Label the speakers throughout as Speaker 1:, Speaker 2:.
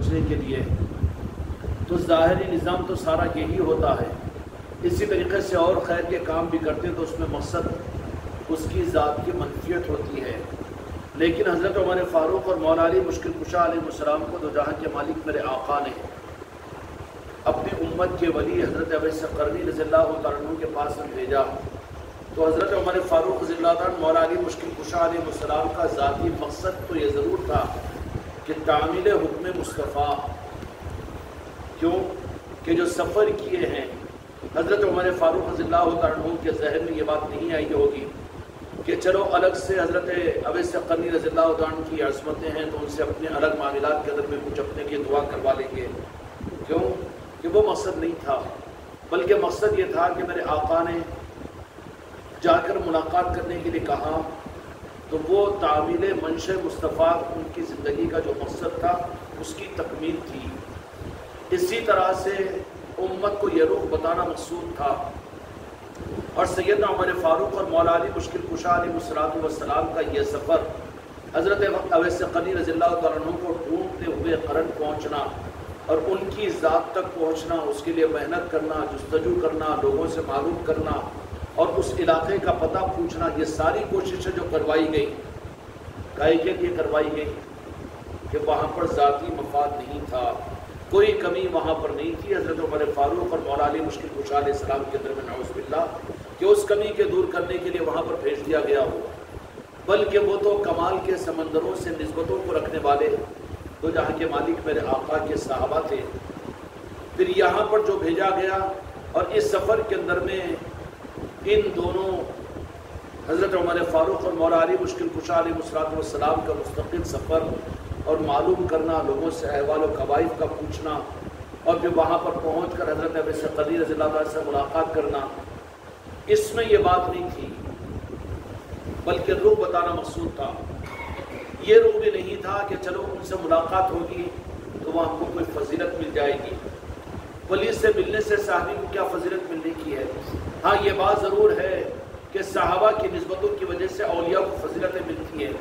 Speaker 1: پہنچنے کے لیے، تو ظاہری نظام تو سارا یہی ہوتا ہے۔ اسی طریقے سے اور خیر کے کام بھی کرتے تو اس میں مقصد اس کی ذات کی منفیت ہوتی ہے، لیکن حضرت عمر فاروق اور مولا علی مشکل کشا علیہ السلام کو دو جہاں کے مالک میرے آقا نے اپنی امت کے ولی حضرت اویس قرنی رضی اللہ تعالیٰ عنہ کے پاس میں بھیجا، تو حضرت عمر فاروق رضی اللہ تعالیٰ مولا علی مشکل کشا علیہ السلام کا ذاتی مقصد تو یہ ضرور تھا کہ تعمیل حکم مصطفیٰ، کیوں کہ جو سفر کیے ہیں حضرت عمر فاروق رضی اللہ تعالیٰ عنہ کے ذہن میں یہ بات نہیں آئی ہوگی کہ چلو الگ سے حضرت اویس قرنی رضی اللہ تعالیٰ عنہ کی عصمتیں ہیں تو ان سے اپنے الگ معاملات کے اندر میں کچھ اپنے کی دعا کروا لیں گے، کیوں کہ وہ مقصد نہیں تھا، بلکہ مقصد یہ تھا کہ میرے آقا نے جا کر ملاقات کرنے کے لیے کہا، تو وہ تعمیل منشأ مصطفیٰ ان کی زندگی کا جو مقصد تھا اس کی تکمیل تھی۔ اسی طرح سے امت کو یہ رخ بتانا مقصود تھا، اور سیدنا عمر فاروق اور مولا علی مشکل کشا علیہ السلام کا یہ سفر حضرت اویس قرنی رضی اللہ تعالیٰ عنہ کو ڈھونڈتے ہوئے قرن پہنچنا اور ان کی ذات تک پہنچنا، اس کے لیے محنت کرنا، جستجو کرنا، لوگوں سے معلوم کرنا اور اس علاقے کا پتہ پوچھنا، یہ ساری کوششیں جو کروائی گئی، کائے کے لیے کروائی گئی کہ وہاں پر ذاتی مفاد نہیں تھا، کوئی کمی وہاں پر نہیں تھی حضرت عمر فاروق اور مولا علی مشکل کشا علیہ السلام کے اندر میں نعوذ باللہ کہ اس کمی کے دور کرنے کے لیے وہاں پر بھیج دیا گیا ہو، بلکہ وہ تو کمال کے سمندروں سے نسبتوں کو رکھنے والے تو جہاں کے مالک میرے آقا کے صحابہ تھے۔ پھر یہاں پر جو بھیجا گیا اور اس سفر کے اندر میں ان دونوں حضرت عمر فاروق اور مولا علی مشکل کشا علیہ السلام کا مستقل سفر اور معلوم کرنا، لوگوں سے احوال و قوائف کا پوچھنا، اور پھر وہاں پر پہنچ کر حضرت اویس قرنی رضی اللہ عنہ سے ملاقات کرنا، اس میں یہ بات نہیں تھی، بلکہ رخ بتانا مقصود تھا۔ یہ رخ بھی نہیں تھا کہ چلو ان سے ملاقات ہوگی تو وہاں کو کوئی فضیلت مل جائے گی، ولی سے ملنے سے صحابی کو کیا فضیلت ملنے کی ہے۔ ہاں یہ بات ضرور ہے کہ صحابہ کی نسبتوں کی وجہ سے اولیاء کو فضیلتیں ملتی ہیں۔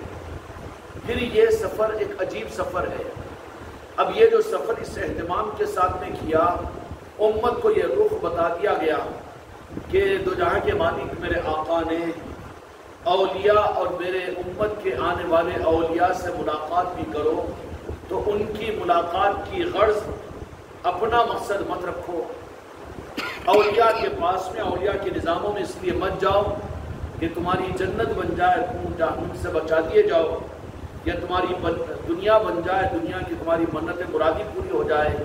Speaker 1: پھر یہ سفر ایک عجیب سفر ہے۔ اب یہ جو سفر اس اہتمام کے ساتھ میں کیا، امت کو یہ رخ بتا دیا گیا کہ دو جہاں کے مالک میرے آقا نے اولیاء اور میرے امت کے آنے والے اولیاء سے ملاقات بھی کرو، تو ان کی ملاقات کی غرض اپنا مقصد مت رکھو، اولیاء کے پاس میں اولیاء کے نظاموں میں اس لیے مت جاؤ کہ تمہاری جنت بن جائے، تم جہنم سے بچا دیے جاؤ، یا تمہاری دنیا بن جائے، دنیا کی تمہاری منت مرادی پوری ہو جائے،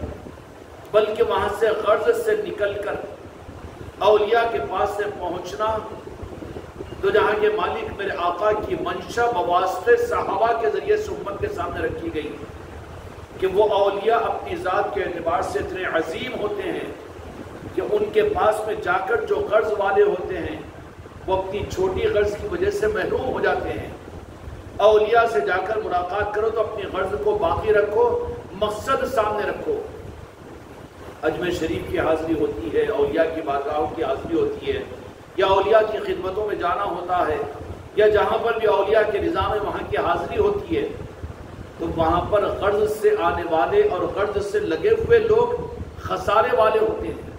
Speaker 1: بلکہ وہاں سے غرض سے نکل کر اولیاء کے پاس سے پہنچنا تو جہاں کے مالک میرے آقا کی منشا بواسطے صحابہ کے ذریعے سے امت کے سامنے رکھی گئی کہ وہ اولیاء اپنی ذات کے اعتبار سے اتنے عظیم ہوتے ہیں کہ ان کے پاس میں جا کر جو غرض والے ہوتے ہیں وہ اپنی چھوٹی غرض کی وجہ سے محروم ہو جاتے ہیں۔ اولیاء سے جا کر ملاقات کرو تو اپنی غرض کو باقی رکھو، مقصد سامنے رکھو۔ اجمیر شریف کی حاضری ہوتی ہے، اولیاء کی بارگاہوں کی حاضری ہوتی ہے، یا اولیاء کی خدمتوں میں جانا ہوتا ہے، یا جہاں پر بھی اولیاء کے نظام ہے وہاں کی حاضری ہوتی ہے، تو وہاں پر غرض سے آنے والے اور غرض سے لگے ہوئے لوگ خسارے والے ہوتے ہیں۔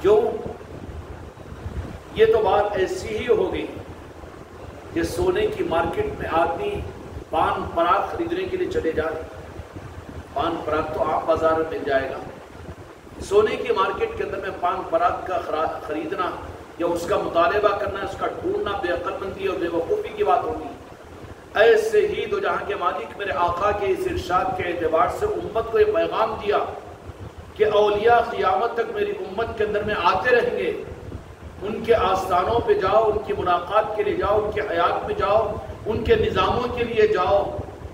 Speaker 1: کیوں؟ یہ تو بات ایسی ہی ہو گئی کہ سونے کی مارکیٹ میں آدمی پان پراگ خریدنے کے لیے چلے جائے، پان پراگ تو عام بازار میں مل جائے گا، سونے کی مارکیٹ کے اندر میں پان پراگ کا خریدنا یا اس کا مطالبہ کرنا، اس کا ڈھونڈنا بے عقل مندی اور بے وقوفی کی بات ہوگی۔ ایسے ہی دو جہاں کے مالک میرے آقا کے اس ارشاد کے اعتبار سے امت کو یہ پیغام دیا کہ اولیاء قیامت تک میری امت کے اندر میں آتے رہیں گے، ان کے آستانوں پہ جاؤ، ان کی ملاقات کے لیے جاؤ، ان کے حیات میں جاؤ، ان کے نظاموں کے لیے جاؤ،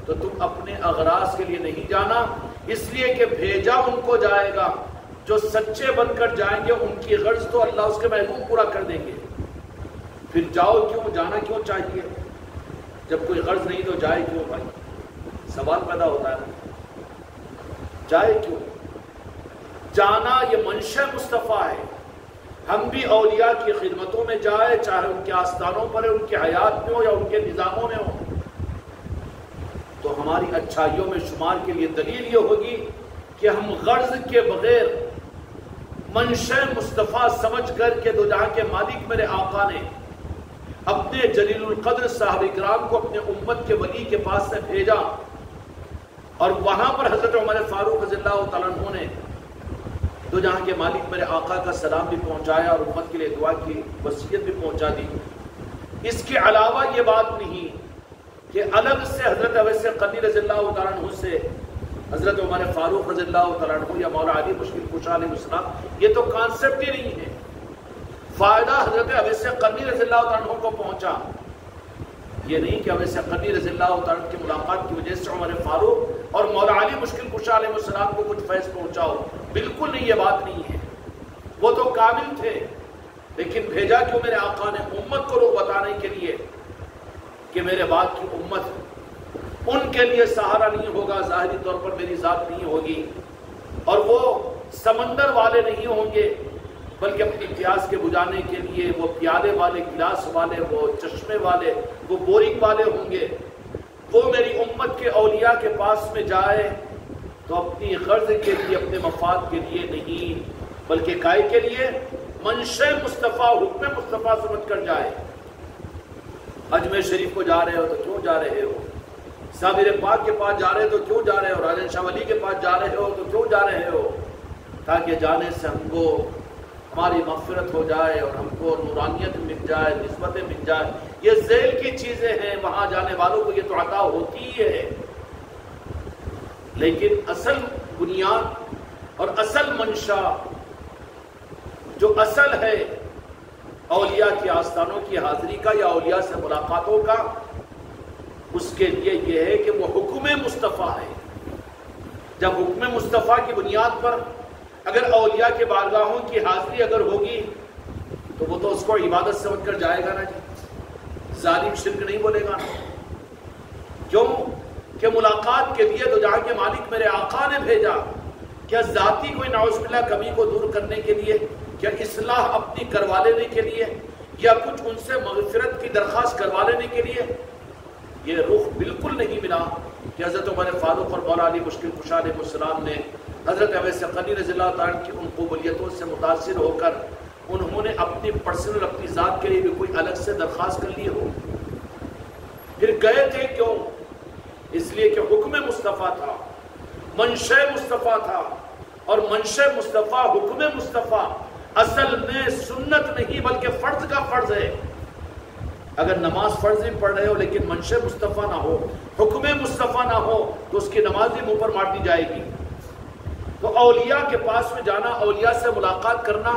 Speaker 1: تو تم اپنے اغراض کے لیے نہیں جانا، اس لیے کہ بھیجا ان کو جائے گا، جو سچے بن کر جائیں گے ان کی غرض تو اللہ اس کے محبوب پورا کر دیں گے۔ پھر جاؤ کیوں، جانا کیوں چاہیے؟ جب کوئی غرض نہیں تو جائے کیوں بھائی؟ سوال پیدا ہوتا ہے، جائے کیوں؟ جانا یہ منشأ مصطفیٰ ہے۔ ہم بھی اولیاء کی خدمتوں میں جائے، چاہے ان کے آستانوں پر ہے، ان کے حیات میں ہو یا ان کے نظاموں میں ہو، تو ہم ہماری اچھائیوں میں شمار کے لیے دلیل یہ ہوگی کہ ہم غرض کے بغیر منشأ مصطفیٰ سمجھ کر کے دو جہاں کے مالک میرے آقا نے اپنے جلیل القدر صاحب اکرام کو اپنے امت کے ولی کے پاس سے بھیجا، اور وہاں پر حضرت عمر فاروق رضی اللہ تعالیٰ عنہ نے دو جہاں کے مالک میرے آقا کا سلام بھی پہنچایا اور امت کے لیے دعا کی وصیت بھی پہنچا دی۔ اس کے علاوہ یہ بات نہیں کہ الگ سے حضرت اویس قرنی رضی اللہ تعالیٰ عنہ سے حضرت عمر فاروق رضی اللہ تعالیٰ عنہ یا مولا علی مشکل کشا علیہ السلام، یہ تو کانسیپٹ ہی نہیں ہے۔ فائدہ حضرت اویس قرنی رضی اللہ تعالیٰ عنہ کو پہنچا، یہ نہیں کہ اویس قرنی رضی اللہ تعالیٰ عنہ کی ملاقات کی وجہ سے عمر فاروق اور مولا علی مشکل کشا علیہ السلام کو کچھ فیض پہنچا ہو، بالکل نہیں، یہ بات نہیں ہے۔ وہ تو کامل تھے، لیکن بھیجا کیوں میرے آقا نے؟ امت کو لوگ بتانے کے لیے کہ میرے بعد کی امت ان کے لیے سہارا نہیں ہوگا، ظاہری طور پر میری ذات نہیں ہوگی، اور وہ سمندر والے نہیں ہوں گے، بلکہ اپنی پیاس کے بجھانے کے لیے وہ پیالے والے، گلاس والے، وہ چشمے والے، وہ بورنگ والے ہوں گے۔ وہ میری امت کے اولیاء کے پاس میں جائے تو اپنی غرض کے لیے، اپنے مفاد کے لیے نہیں، بلکہ کائے کے لیے؟ منشأ مصطفیٰ، حکم مصطفیٰ سمجھ کر جائے۔ اجمیر شریف کو جا رہے ہو تو کیوں جا رہے ہو؟ صابر پاک کے پاس جا رہے ہو تو کیوں جا رہے ہو؟ راجن شاہ ولی کے پاس جا رہے ہو تو کیوں جا رہے ہو؟ تاکہ جانے سے ہم کو ہماری مغفرت ہو جائے اور ہم کو نورانیت مل جائے، نسبتیں مل جائے۔ یہ ذیل کی چیزیں ہیں، وہاں جانے والوں کو یہ تو عطا ہوتی ہے، لیکن اصل بنیاد اور اصل منشا جو اصل ہے اولیاء کی آستانوں کی حاضری کا یا اولیاء سے ملاقاتوں کا، اس کے لیے یہ ہے کہ وہ حکم مصطفیٰ ہے۔ جب حکم مصطفیٰ کی بنیاد پر اگر اولیاء کے بارگاہوں کی حاضری اگر ہوگی تو وہ تو اس کو عبادت سمجھ کر جائے گا نا جی، ظالم شرک نہیں بولے گا نا۔ کیوں کہ ملاقات کے لیے تو جہاں کے مالک میرے آقا نے بھیجا، کیا ذاتی کوئی نعوذ باللہ کمی کو دور کرنے کے لیے، کیا اصلاح اپنی کروا لینے کے لیے، یا کچھ ان سے مغفرت کی درخواست کروا لینے کے لیے؟ یہ رخ بالکل نہیں ملا کہ حضرت عمر فاروق اور مولا علی مشکل کشا علیہ السلام نے حضرت اویس قرنی رضی اللہ تعالیٰ عنہ کی ان قبولیتوں سے متاثر ہو کر انہوں نے اپنی پرسنل، اپنی ذات کے لیے بھی کوئی الگ سے درخواست کر لی ہو۔ پھر گئے تھے کیوں؟ اس لیے کہ حکم مصطفیٰ تھا، منشأ مصطفیٰ تھا، اور منشأ مصطفیٰ، حکم مصطفیٰ اصل میں سنت نہیں بلکہ فرض کا فرض ہے۔ اگر نماز فرض بھی پڑھ رہے ہو لیکن منشأ مصطفیٰ نہ ہو، حکم مصطفیٰ نہ ہو، تو اس کی نماز بھی منہ پر مار دی جائے گی۔ تو اولیاء کے پاس میں جانا، اولیاء سے ملاقات کرنا،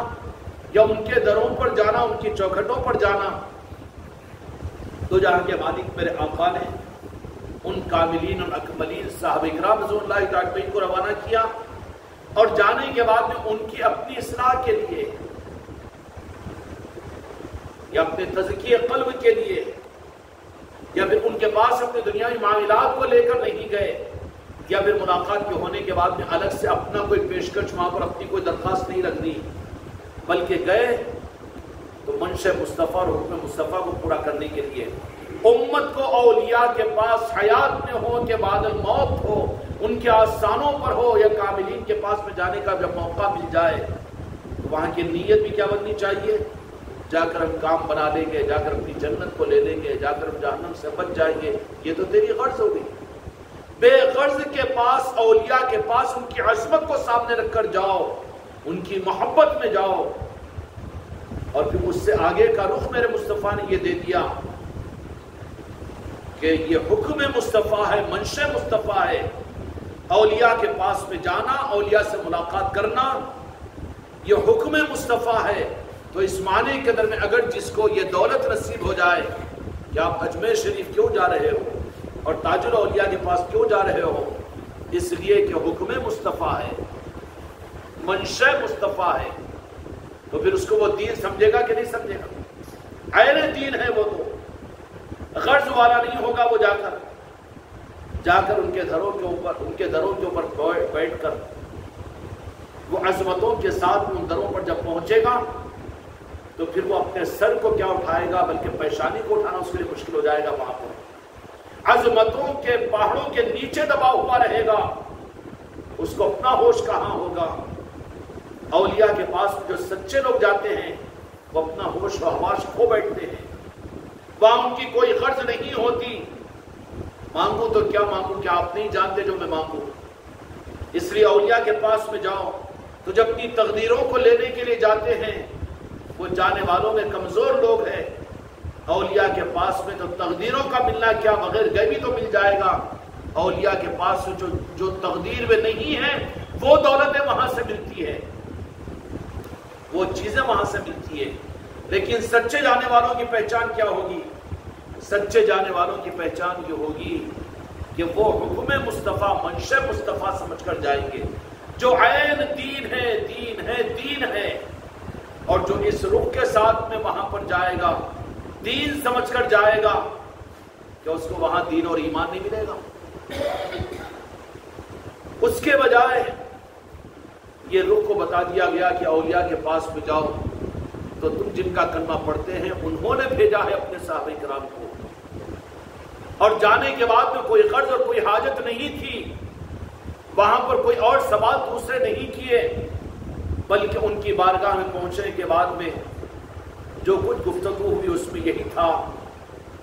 Speaker 1: یا ان کے دروں پر جانا، ان کی چوکھٹوں پر جانا، تو جہاں کے مالک میرے آقا نے ان کاملین اور اکملین صحابہ اکرام رضوان اللہ تعالیٰ عنہ کو روانہ کیا، اور جانے کے بعد میں ان کی اپنی اصلاح کے لیے یا اپنے تزکیہ قلب کے لیے، یا پھر ان کے پاس اپنے دنیاوی معاملات کو لے کر نہیں گئے، یا پھر ملاقات کے ہونے کے بعد میں الگ سے اپنا کوئی پیشکش وہاں پر اپنی کوئی درخواست نہیں رکھ دی، بلکہ گئے تو منشأ مصطفیٰ اور حکم مصطفیٰ کو پورا کرنے کے لیے۔ امت کو اولیاء کے پاس حیات میں ہو کہ بعد الموت ہو، ان کے آستانوں پر ہو یا کاملین کے پاس میں جانے کا جب موقع مل جائے تو وہاں کی نیت بھی کیا بننی چاہیے؟ جا کر ہم کام بنا لیں گے، جا کر اپنی جنت کو لے لیں گے، جا کر ہم جہنم سے بچ جائیں گے۔ یہ تو تیری غرض ہو گئی۔ بے غرض کے پاس، اولیاء کے پاس ان کی عظمت کو سامنے رکھ کر جاؤ، ان کی محبت میں جاؤ، اور پھر اس سے آگے کا رخ میرے مصطفیٰ نے یہ دے دیا کہ یہ حکم مصطفیٰ ہے، منشأ مصطفیٰ ہے۔ اولیاء کے پاس میں جانا، اولیاء سے ملاقات کرنا، یہ حکم مصطفیٰ ہے۔ تو اس معنی کے اندر میں اگر جس کو یہ دولت نصیب ہو جائے کہ آپ اجمیر شریف کیوں جا رہے ہو اور تاج الاولیاء کے پاس کیوں جا رہے ہو؟ اس لیے کہ حکم مصطفیٰ ہے، منشأ مصطفیٰ ہے، تو پھر اس کو وہ دین سمجھے گا کہ نہیں سمجھے گا؟ عین دین ہے وہ، تو غرض والا نہیں ہوگا۔ وہ جا کر ان کے دھروں کے اوپر بیٹھ کر وہ عظمتوں کے ساتھ ان دروں پر جب پہنچے گا تو پھر وہ اپنے سر کو کیا اٹھائے گا، بلکہ پیشانی کو اٹھانا اس کے لیے مشکل ہو جائے گا۔ وہاں پر عظمتوں کے پہاڑوں کے نیچے دبا ہوا رہے گا، اس کو اپنا ہوش کہاں ہوگا؟ اولیاء کے پاس جو سچے لوگ جاتے ہیں وہ اپنا ہوش و حواس کھو بیٹھتے ہیں، وہاں ان کی کوئی غرض نہیں ہوتی، مانگوں تو کیا مانگوں، کیا آپ نہیں جانتے جو میں مانگوں؟ اس لیے اولیاء کے پاس میں جاؤ تو جب اپنی تقدیروں کو لینے کے لیے جاتے ہیں، وہ جانے والوں میں کمزور لوگ ہیں، اولیاء کے پاس میں تو تقدیروں کا ملنا کیا، بغیر گئے بھی تو مل جائے گا۔ اولیاء کے پاس جو تقدیر میں نہیں ہے وہ دولتیں وہاں سے ملتی ہے، وہ چیزیں وہاں سے ملتی ہے۔ لیکن سچے جانے والوں کی پہچان کیا ہوگی؟ سچے جانے والوں کی پہچان یہ ہوگی کہ وہ حکم مصطفیٰ، منشا مصطفیٰ سمجھ کر جائیں گے، جو عین دین ہے، دین ہے، دین ہے، اور جو اس رخ کے ساتھ میں وہاں پر جائے گا، دین سمجھ کر جائے گا، کہ اس کو وہاں دین اور ایمان نہیں ملے گا۔ اس کے بجائے یہ رخ کو بتا دیا گیا کہ اولیاء کے پاس میں جاؤ تو تم جن کا کلمہ پڑھتے ہیں انہوں نے بھیجا ہے اپنے صحابہ کرام کو، اور جانے کے بعد میں کوئی غرض اور کوئی حاجت نہیں تھی، وہاں پر کوئی اور سوال دوسرے نہیں کیے، بلکہ ان کی بارگاہ میں پہنچنے کے بعد میں جو کچھ گفتگو ہوئی اس میں یہی تھا،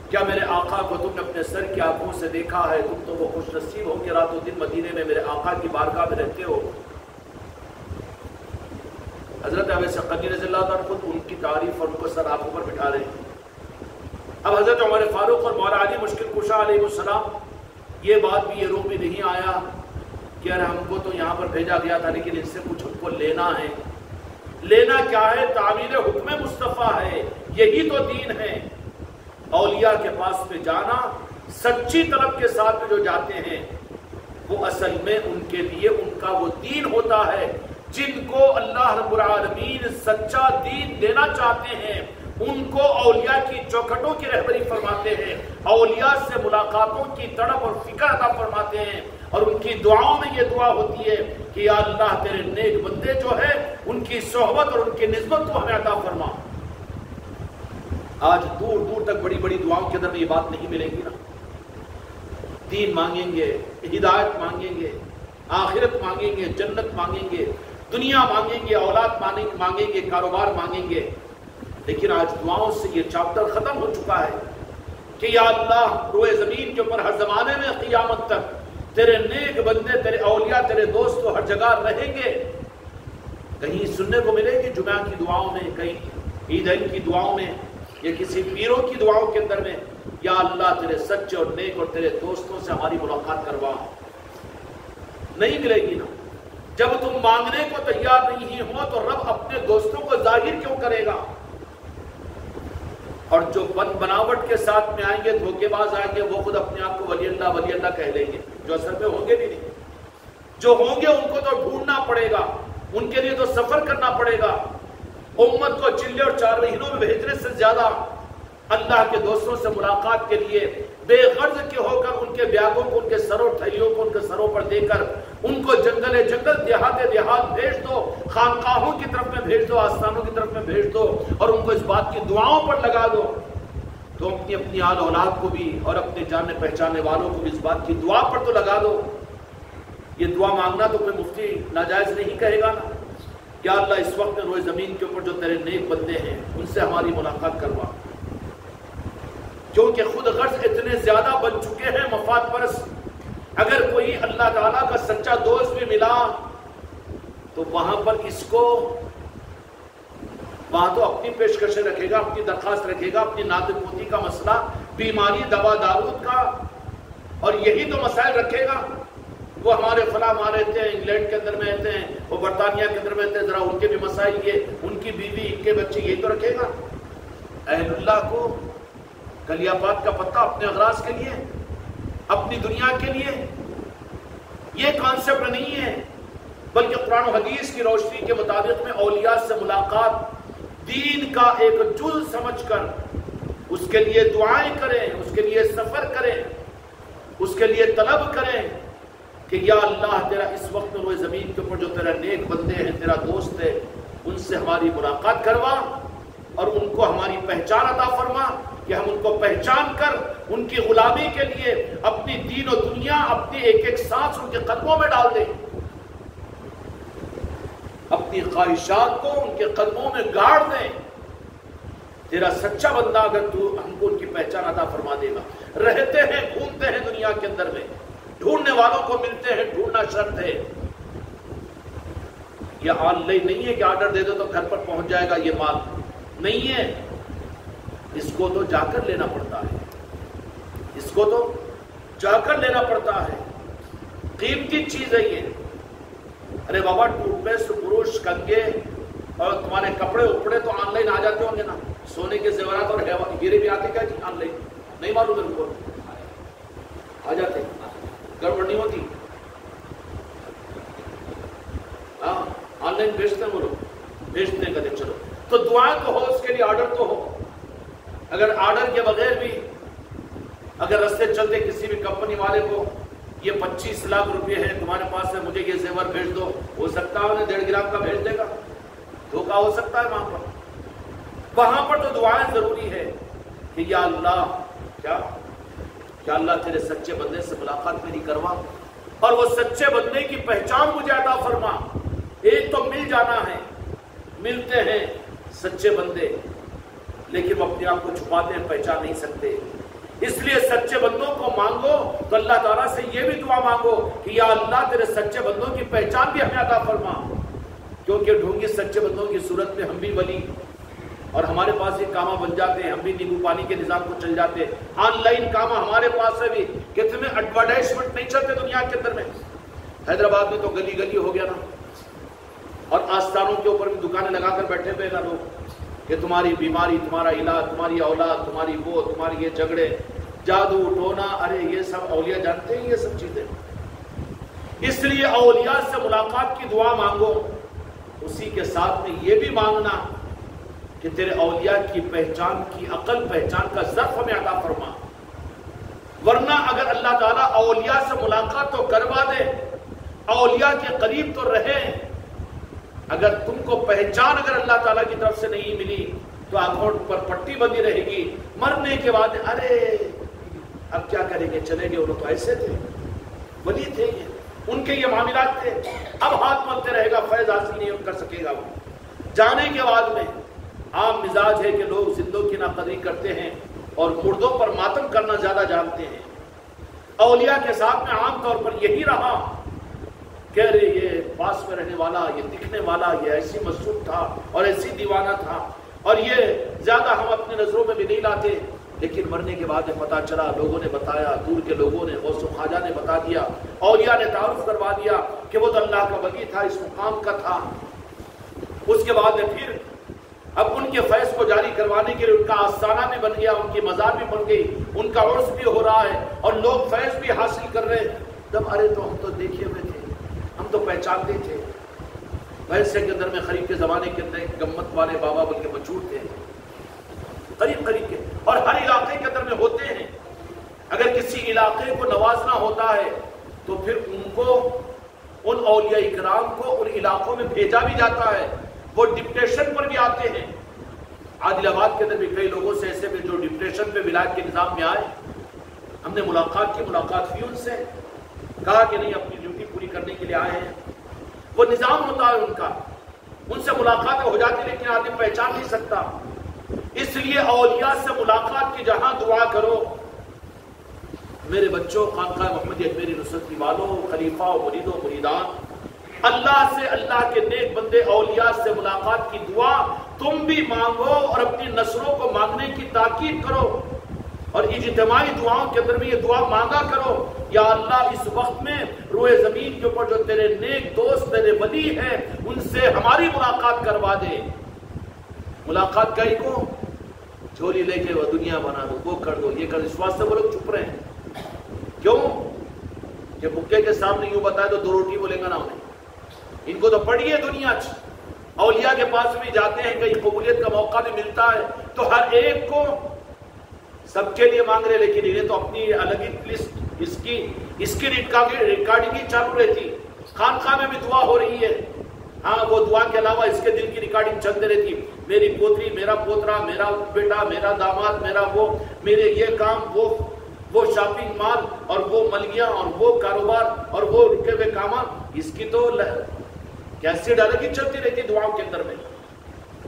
Speaker 1: کیا میرے آقا کو تم نے اپنے سر کی آنکھوں سے دیکھا ہے؟ تم تو وہ خوش نصیب ہو کہ رات و دن مدینے میں میرے آقا کی بارگاہ میں رہتے ہو۔ حضرت ابو ثقلی رضی اللہ عنہ خود ان کی تعریف اور ان کو سر آنکھوں پر بٹھا رہے ہیں۔ اب حضرت عمر فاروق اور مولا علی مشکل کشا علیہ السلام یہ بات بھی، یہ روح بھی نہیں آیا کہ یار ہم کو تو یہاں پر بھیجا گیا تھا لیکن اس سے کچھ ہم کو لینا ہے۔ لینا کیا ہے؟ تعمیل حکم مصطفیٰ ہے، یہی تو دین ہے۔ اولیاء کے پاس میں جانا، سچی طلب کے ساتھ جو جاتے ہیں وہ اصل میں ان کے لیے ان کا وہ دین ہوتا ہے جن کو اللہ رب العالمین سچا دین دینا چاہتے ہیں، ان کو اولیاء کی چوکھٹوں کی رہبری فرماتے ہیں، اولیاء سے ملاقاتوں کی تڑپ اور فکر عطا فرماتے ہیں، اور ان کی دعاؤں میں یہ دعا ہوتی ہے کہ یا اللہ تیرے نیک بندے جو ہے ان کی صحبت اور ان کی نسبت کو ہمیں عطا فرما۔ آج دور دور تک بڑی بڑی دعاؤں کے اندر میں یہ بات نہیں ملے گی نا۔ دین مانگیں گے، ہدایت مانگیں گے، آخرت مانگیں گے، جنت مانگیں گے، دنیا مانگیں گے، اولاد مانگیں گے، کاروبار مانگیں گے، لیکن آج دعاؤں سے یہ چیپٹر ختم ہو چکا ہے کہ یا اللہ روئے زمین کے اوپر ہر زمانے میں قیامت تک تیرے نیک بندے، تیرے اولیاء، تیرے دوست تو ہر جگہ رہیں گے۔ کہیں سننے کو ملے گی جمعہ کی دعاؤں میں، کہیں عیدین کی دعاؤں میں، یا کسی پیروں کی دعاؤں کے اندر میں یا اللہ تیرے سچے اور نیک اور تیرے دوستوں سے ہماری ملاقات کروا؟ نہیں ملے گی نا۔ جب تم مانگنے کو تیار نہیں ہو تو رب اپنے دوستوں کو ظاہر کیوں کرے گا؟ اور جو بناوٹ کے ساتھ میں آئیں گے، دھوکے باز آئیں گے، وہ خود اپنے آپ کو ولی اللہ کہہ لیں گے، جو اصل میں ہوں گے بھی نہیں۔ جو ہوں گے ان کو تو ڈھونڈنا پڑے گا، ان کے لیے تو سفر کرنا پڑے گا۔ امت کو چلے اور 4 مہینوں میں بھیجنے سے زیادہ اللہ کے دوستوں سے ملاقات کے لیے بے غرض کے ہو کر ان کے بیاگوں کو، ان کے سروں تھیلیوں کو ان کے سروں پر دے کر ان کو جنگل جنگل، دیہات بھیج دو، خانقاہوں کی طرف میں بھیج دو، آستانوں کی طرف میں بھیج دو، اور ان کو اس بات کی دعاؤں پر لگا دو، تو اپنی آل اولاد کو بھی اور اپنے جاننے پہچاننے والوں کو بھی اس بات کی دعا پر تو لگا دو۔ یہ دعا مانگنا تو کوئی مفتی ناجائز نہیں کہے گا نا۔ یا اللہ اس وقت روئے زمین کے اوپر جو تیرے نیک بندے ہیں ان سے ہماری ملاقات کروا، کیونکہ خود غرض اتنے زیادہ بن چکے ہیں مفاد پرست۔ اگر کوئی اللہ تعالیٰ کا سچا دوست بھی ملا تو وہاں پر اس کو وہاں تو اپنی پیشکشیں رکھے گا، اپنی درخواست رکھے گا، اپنی نعت پوتی کا مسئلہ، بیماری، دوا دارود کا، اور یہی تو مسائل رکھے گا۔ وہ ہمارے فلاں ماں رہتے ہیں، انگلینڈ کے اندر میں رہتے ہیں، وہ برطانیہ کے اندر میں رہتے ہیں، ذرا ان کے بھی مسائل، یہ ان کی بیوی، ان کے بچے، یہی تو رکھے گا۔ اہل اللہ کو کلیا پات کا پتہ اپنے اغراض کے لیے، اپنی دنیا کے لیے، یہ کانسیپٹ نہیں ہے، بلکہ قرآن و حدیث کی روشنی کے مطابق میں اولیاء سے ملاقات دین کا ایک جز سمجھ کر اس کے لیے دعائیں کریں، اس کے لیے سفر کریں، اس کے لیے طلب کریں کہ یا اللہ تیرا اس وقت روئے زمین کے اوپر جو تیرا نیک بندے ہیں، تیرا دوست ہے، ان سے ہماری ملاقات کروا اور ان کو ہماری پہچان عطا فرما، کہ ہم ان کو پہچان کر ان کی غلامی کے لیے اپنی دین و دنیا، اپنی ایک ایک سانس ان کے قدموں میں ڈال دیں، اپنی خواہشات کو ان کے قدموں میں گاڑ دیں۔ تیرا سچا بندہ اگر تو ہم کو ان کی پہچان عطا فرما دے گا۔ رہتے ہیں، گھومتے ہیں دنیا کے اندر میں، ڈھونڈنے والوں کو ملتے ہیں، ڈھونڈنا شرط ہے۔ یہ آن لائن نہیں ہے کہ آرڈر دے دو تو گھر پر پہنچ جائے گا، یہ مال نہیں ہے، اس کو تو جا کر لینا پڑتا ہے، اس کو تو جا کر لینا پڑتا ہے، قیمتی چیز ہے یہ۔ ارے بابا ٹوتھ پیسٹ، برش، کنگھے اور تمہارے کپڑے اپڑے تو آن لائن آ جاتے ہوں گے نا، سونے کے زیورات اور ہیرے بھی آتے کیا جی آن لائن؟ نہیں معلوم میرے کو، آ جاتے، گڑبڑ نہیں ہوتی؟ ہاں آن لائن بھیجتے ہیں وہ لوگ، بھیجتے ہیں کہتے چلو، تو دعا تو ہو، اس کے لیے آرڈر تو ہو۔ اگر آرڈر کے بغیر بھی اگر رستے چلتے کسی بھی کمپنی والے کو یہ 25 لاکھ روپے ہیں تمہارے پاس ہے، مجھے یہ زیور بھیج دو، ہو سکتا ہے انہیں 1.5 گرام کا بھیج دے گا، دھوکہ ہو سکتا ہے وہاں پر تو دعائیں ضروری ہے کہ یا اللہ، کیا اللہ تیرے سچے بندے سے ملاقات میری کروا، اور وہ سچے بندے کی پہچان مجھے عطا فرما۔ ایک تو مل جانا ہے، ملتے ہیں سچے بندے لیکن وہ اپنے آپ کو چھپاتے ہیں، پہچان نہیں سکتے، اس لیے سچے بندوں کو مانگو تو اللہ تعالیٰ سے یہ بھی دعا مانگو کہ یا اللہ تیرے سچے بندوں کی پہچان بھی ہمیں عطا فرما، کیونکہ ڈھونگی سچے بندوں کی صورت میں ہم بھی ولی اور ہمارے پاس یہ کامہ بن جاتے ہیں، ہم بھی نیبو پانی کے نظام کو چل جاتے ہیں۔ آن لائن کامہ ہمارے پاس ہے بھی، کتنے ایڈورٹائزمنٹ نہیں چلتے دنیا کے اندر میں، حیدرآباد میں تو گلی گلی ہو گیا نا، اور آستانوں کے اوپر بھی دکانیں لگا کر بیٹھے ہوئے نا لوگ کہ تمہاری بیماری، تمہارا علاج، تمہاری اولاد، تمہاری وہ، تمہاری یہ جھگڑے، جادو ٹونا، ارے یہ سب اولیاء جانتے ہیں یہ سب چیزیں۔ اس لیے اولیاء سے ملاقات کی دعا مانگو، اسی کے ساتھ میں یہ بھی مانگنا کہ تیرے اولیاء کی پہچان کی عقل، پہچان کا ظرف ہمیں عطا فرما، ورنہ اگر اللہ تعالیٰ اولیاء سے ملاقات تو کروا دے، اولیاء کے قریب تو رہے، اگر تم کو پہچان اگر اللہ تعالیٰ کی طرف سے نہیں ملی تو آنکھوں پر پٹی بندی رہے گی، مرنے کے بعد ارے اب کیا کریں گے، چلے گئے، وہ تو ایسے تھے، ولی تھے، یہ ان کے یہ معاملات تھے، اب ہاتھ ملتے رہے گا، فیض حاصل نہیں کر سکے گا۔ وہ جانے کے بعد میں عام مزاج ہے کہ لوگ زندوں کی ناقدری کرتے ہیں اور مردوں پر ماتم کرنا زیادہ جانتے ہیں۔ اولیاء کے ساتھ میں عام طور پر یہی رہا کہ ارے یہ پاس میں رہنے والا، یہ دکھنے والا، یہ ایسی مسعود تھا اور ایسی دیوانہ تھا، اور یہ زیادہ ہم اپنی نظروں میں بھی نہیں لاتے، لیکن مرنے کے بعد پتا چلا، لوگوں نے بتایا، دور کے لوگوں نے، غوث و خواجہ نے بتا دیا، اولیاء نے تعارف کروا دیا کہ وہ تو اللہ کا ولی تھا، اس مقام کا تھا۔ اس کے بعد پھر اب ان کے فیض کو جاری کروانے کے لیے ان کا آستانہ بھی بن گیا، ان کی مزار بھی بن گئی، ان کا عرس بھی ہو رہا ہے اور لوگ فیض بھی حاصل کر رہے ہیں۔ تب ارے تو ہم تو دیکھے ہوئے تھے، ہم تو پہچانتے تھے، ویسے کے اندر میں قریب کے زمانے کے اندر گمت والے بابا بلکہ مشہور تھے، قریب کے، اور ہر علاقے کے اندر میں ہوتے ہیں۔ اگر کسی علاقے کو نوازنا ہوتا ہے تو پھر ان کو، ان اولیاء اکرام کو ان علاقوں میں بھیجا بھی جاتا ہے، وہ ڈپٹیشن پر بھی آتے ہیں۔ عادل آباد کے اندر بھی کئی لوگوں سے ایسے بھی جو ڈپٹیشن پہ ولایت کے نظام میں آئے، ہم نے ملاقات کی ان سے کہا کہ نہیں اپنی ڈیوٹی پوری کرنے کے لیے آئے ہیں، وہ نظام ہوتا ہے ان کا، ان سے ملاقات ہو جاتی لیکن آدمی پہچان نہیں سکتا۔ اس لیے اولیاء سے ملاقات کی جہاں دعا کرو، میرے بچوں، خانقاہ محمدی اجمیری نصرت والوں، خلیفہ و مرید و مریدان، اللہ سے، اللہ کے نیک بندے اولیاء سے ملاقات کی دعا تم بھی مانگو اور اپنی نسلوں کو مانگنے کی تاکید کرو، اور اجتماعی دعاؤں کے اندر بھی یہ دعا مانگا کرو، یا اللہ اس وقت میں روئے زمین کے اوپر جو تیرے نیک دوست، تیرے ولی ہیں، ان سے ہماری ملاقات کروا دے۔ ملاقات کئی کو جھولی لے کے وہ دنیا بنا دو، وہ کر دو، یہ کر دو، اس واسطے وہ لوگ چپ رہے ہیں۔ کیوں کہ بھوکے کے سامنے یوں بتائے تو 2 روٹی بولے گا نا انہیں، ان کو تو پڑی ہے دنیا۔ اولیاء کے پاس بھی جاتے ہیں، کہیں قبولیت کا موقع بھی ملتا ہے تو ہر ایک کو سب کے لیے مانگ رہے، لیکن انہیں تو اپنی الگ ہی لسٹ، اس کی ریکارڈنگ ہی چالو رہتی، خانقاہ میں بھی دعا ہو رہی ہے، ہاں وہ دعا کے علاوہ اس کے دل کی ریکارڈنگ چلتے رہتی، میری پوتری، میرا پوترا، میرا بیٹا، میرا داماد، میرا وہ، میرے یہ کام، وہ شاپنگ مال، اور وہ ملگیاں، اور وہ کاروبار، اور وہ رکے ہوئے کام. اس کی تو کیسے ڈالگی چلتی رہتی دعاؤں کے اندر میں.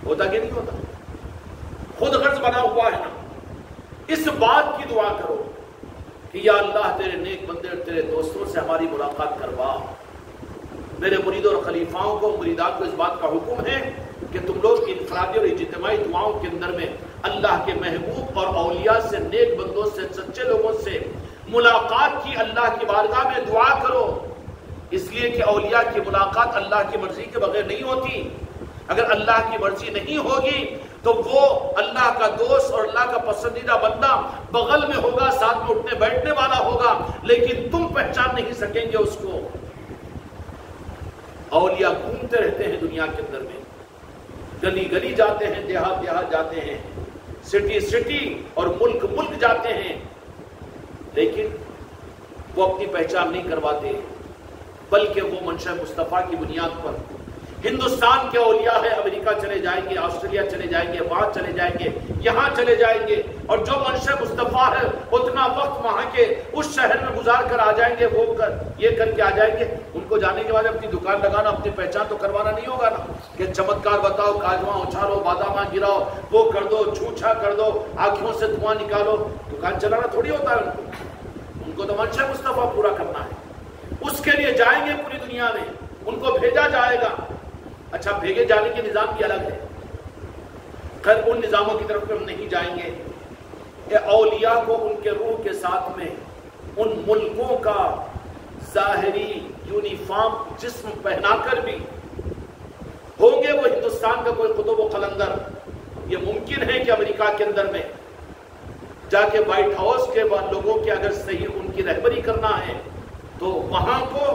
Speaker 1: ہوتا کہ نہیں ہوتا؟ خود غرض بنا ہوا ہے نا. اس بات کی دعا کرو کہ یا اللہ تیرے نیک بندے اور تیرے دوستوں سے ہماری ملاقات کروا. میرے مریدوں اور خلیفاؤں کو، مریدات کو اس بات کا حکم ہے کہ تم لوگ انفرادی اور اجتماعی دعاؤں کے اندر میں اللہ کے محبوب اور اولیاء سے، نیک بندوں سے، سچے لوگوں سے ملاقات کی اللہ کی بارگاہ میں دعا کرو. اس لیے کہ اولیاء کی ملاقات اللہ کی مرضی کے بغیر نہیں ہوتی. اگر اللہ کی مرضی نہیں ہوگی تو وہ اللہ کا دوست اور اللہ کا پسندیدہ بندہ بغل میں ہوگا، ساتھ میں اٹھنے بیٹھنے والا ہوگا، لیکن تم پہچان نہیں سکیں گے اس کو. اولیاء گھومتے رہتے ہیں دنیا کے اندر میں، گلی گلی جاتے ہیں، دیہات دیہات جاتے ہیں، سٹی سٹی اور ملک ملک جاتے ہیں، لیکن وہ اپنی پہچان نہیں کرواتے، بلکہ وہ منشا مصطفیٰ کی بنیاد پر ہندوستان کے اولیاء ہے، امریکہ چلے جائیں گے، آسٹریلیا چلے جائیں گے، وہاں چلے جائیں گے، یہاں چلے جائیں گے، اور جو منشا مصطفیٰ ہے اتنا وقت وہاں کے اس شہر میں گزار کر آ جائیں گے، وہ یہ کر کے آ جائیں گے. ان کو جانے کے بعد اپنی دکان لگانا، اپنی پہچان تو کروانا نہیں ہوگا نا، کہ چمتکار بتاؤ، کاجواں اچھالو، باداماں گراؤ، وہ کر دو، چھوچھا کر دو، آنکھوں سے دھواں نکالو. دکان چلانا تھوڑی ہوتا ہے ان کو تو منشا مصطفیٰ پورا کرنا ہے. اس کے لیے جائیں گے پوری دنیا میں، ان کو بھیجا جائے گا. اچھا، بھیجے جانے کے نظام بھی الگ ہے، خیر ان نظاموں کی طرف ہم نہیں جائیں گے. کہ اولیاء کو ان کے روح کے ساتھ میں ان ملکوں کا ظاہری یونیفارم جسم پہنا کر بھی ہوں گے وہ ہندوستان کا کوئی قطب و قلندر. یہ ممکن ہے کہ امریکہ کے اندر میں جا کے وائٹ ہاؤس کے لوگوں کے اگر صحیح ان کی رہبری کرنا ہے تو وہاں کو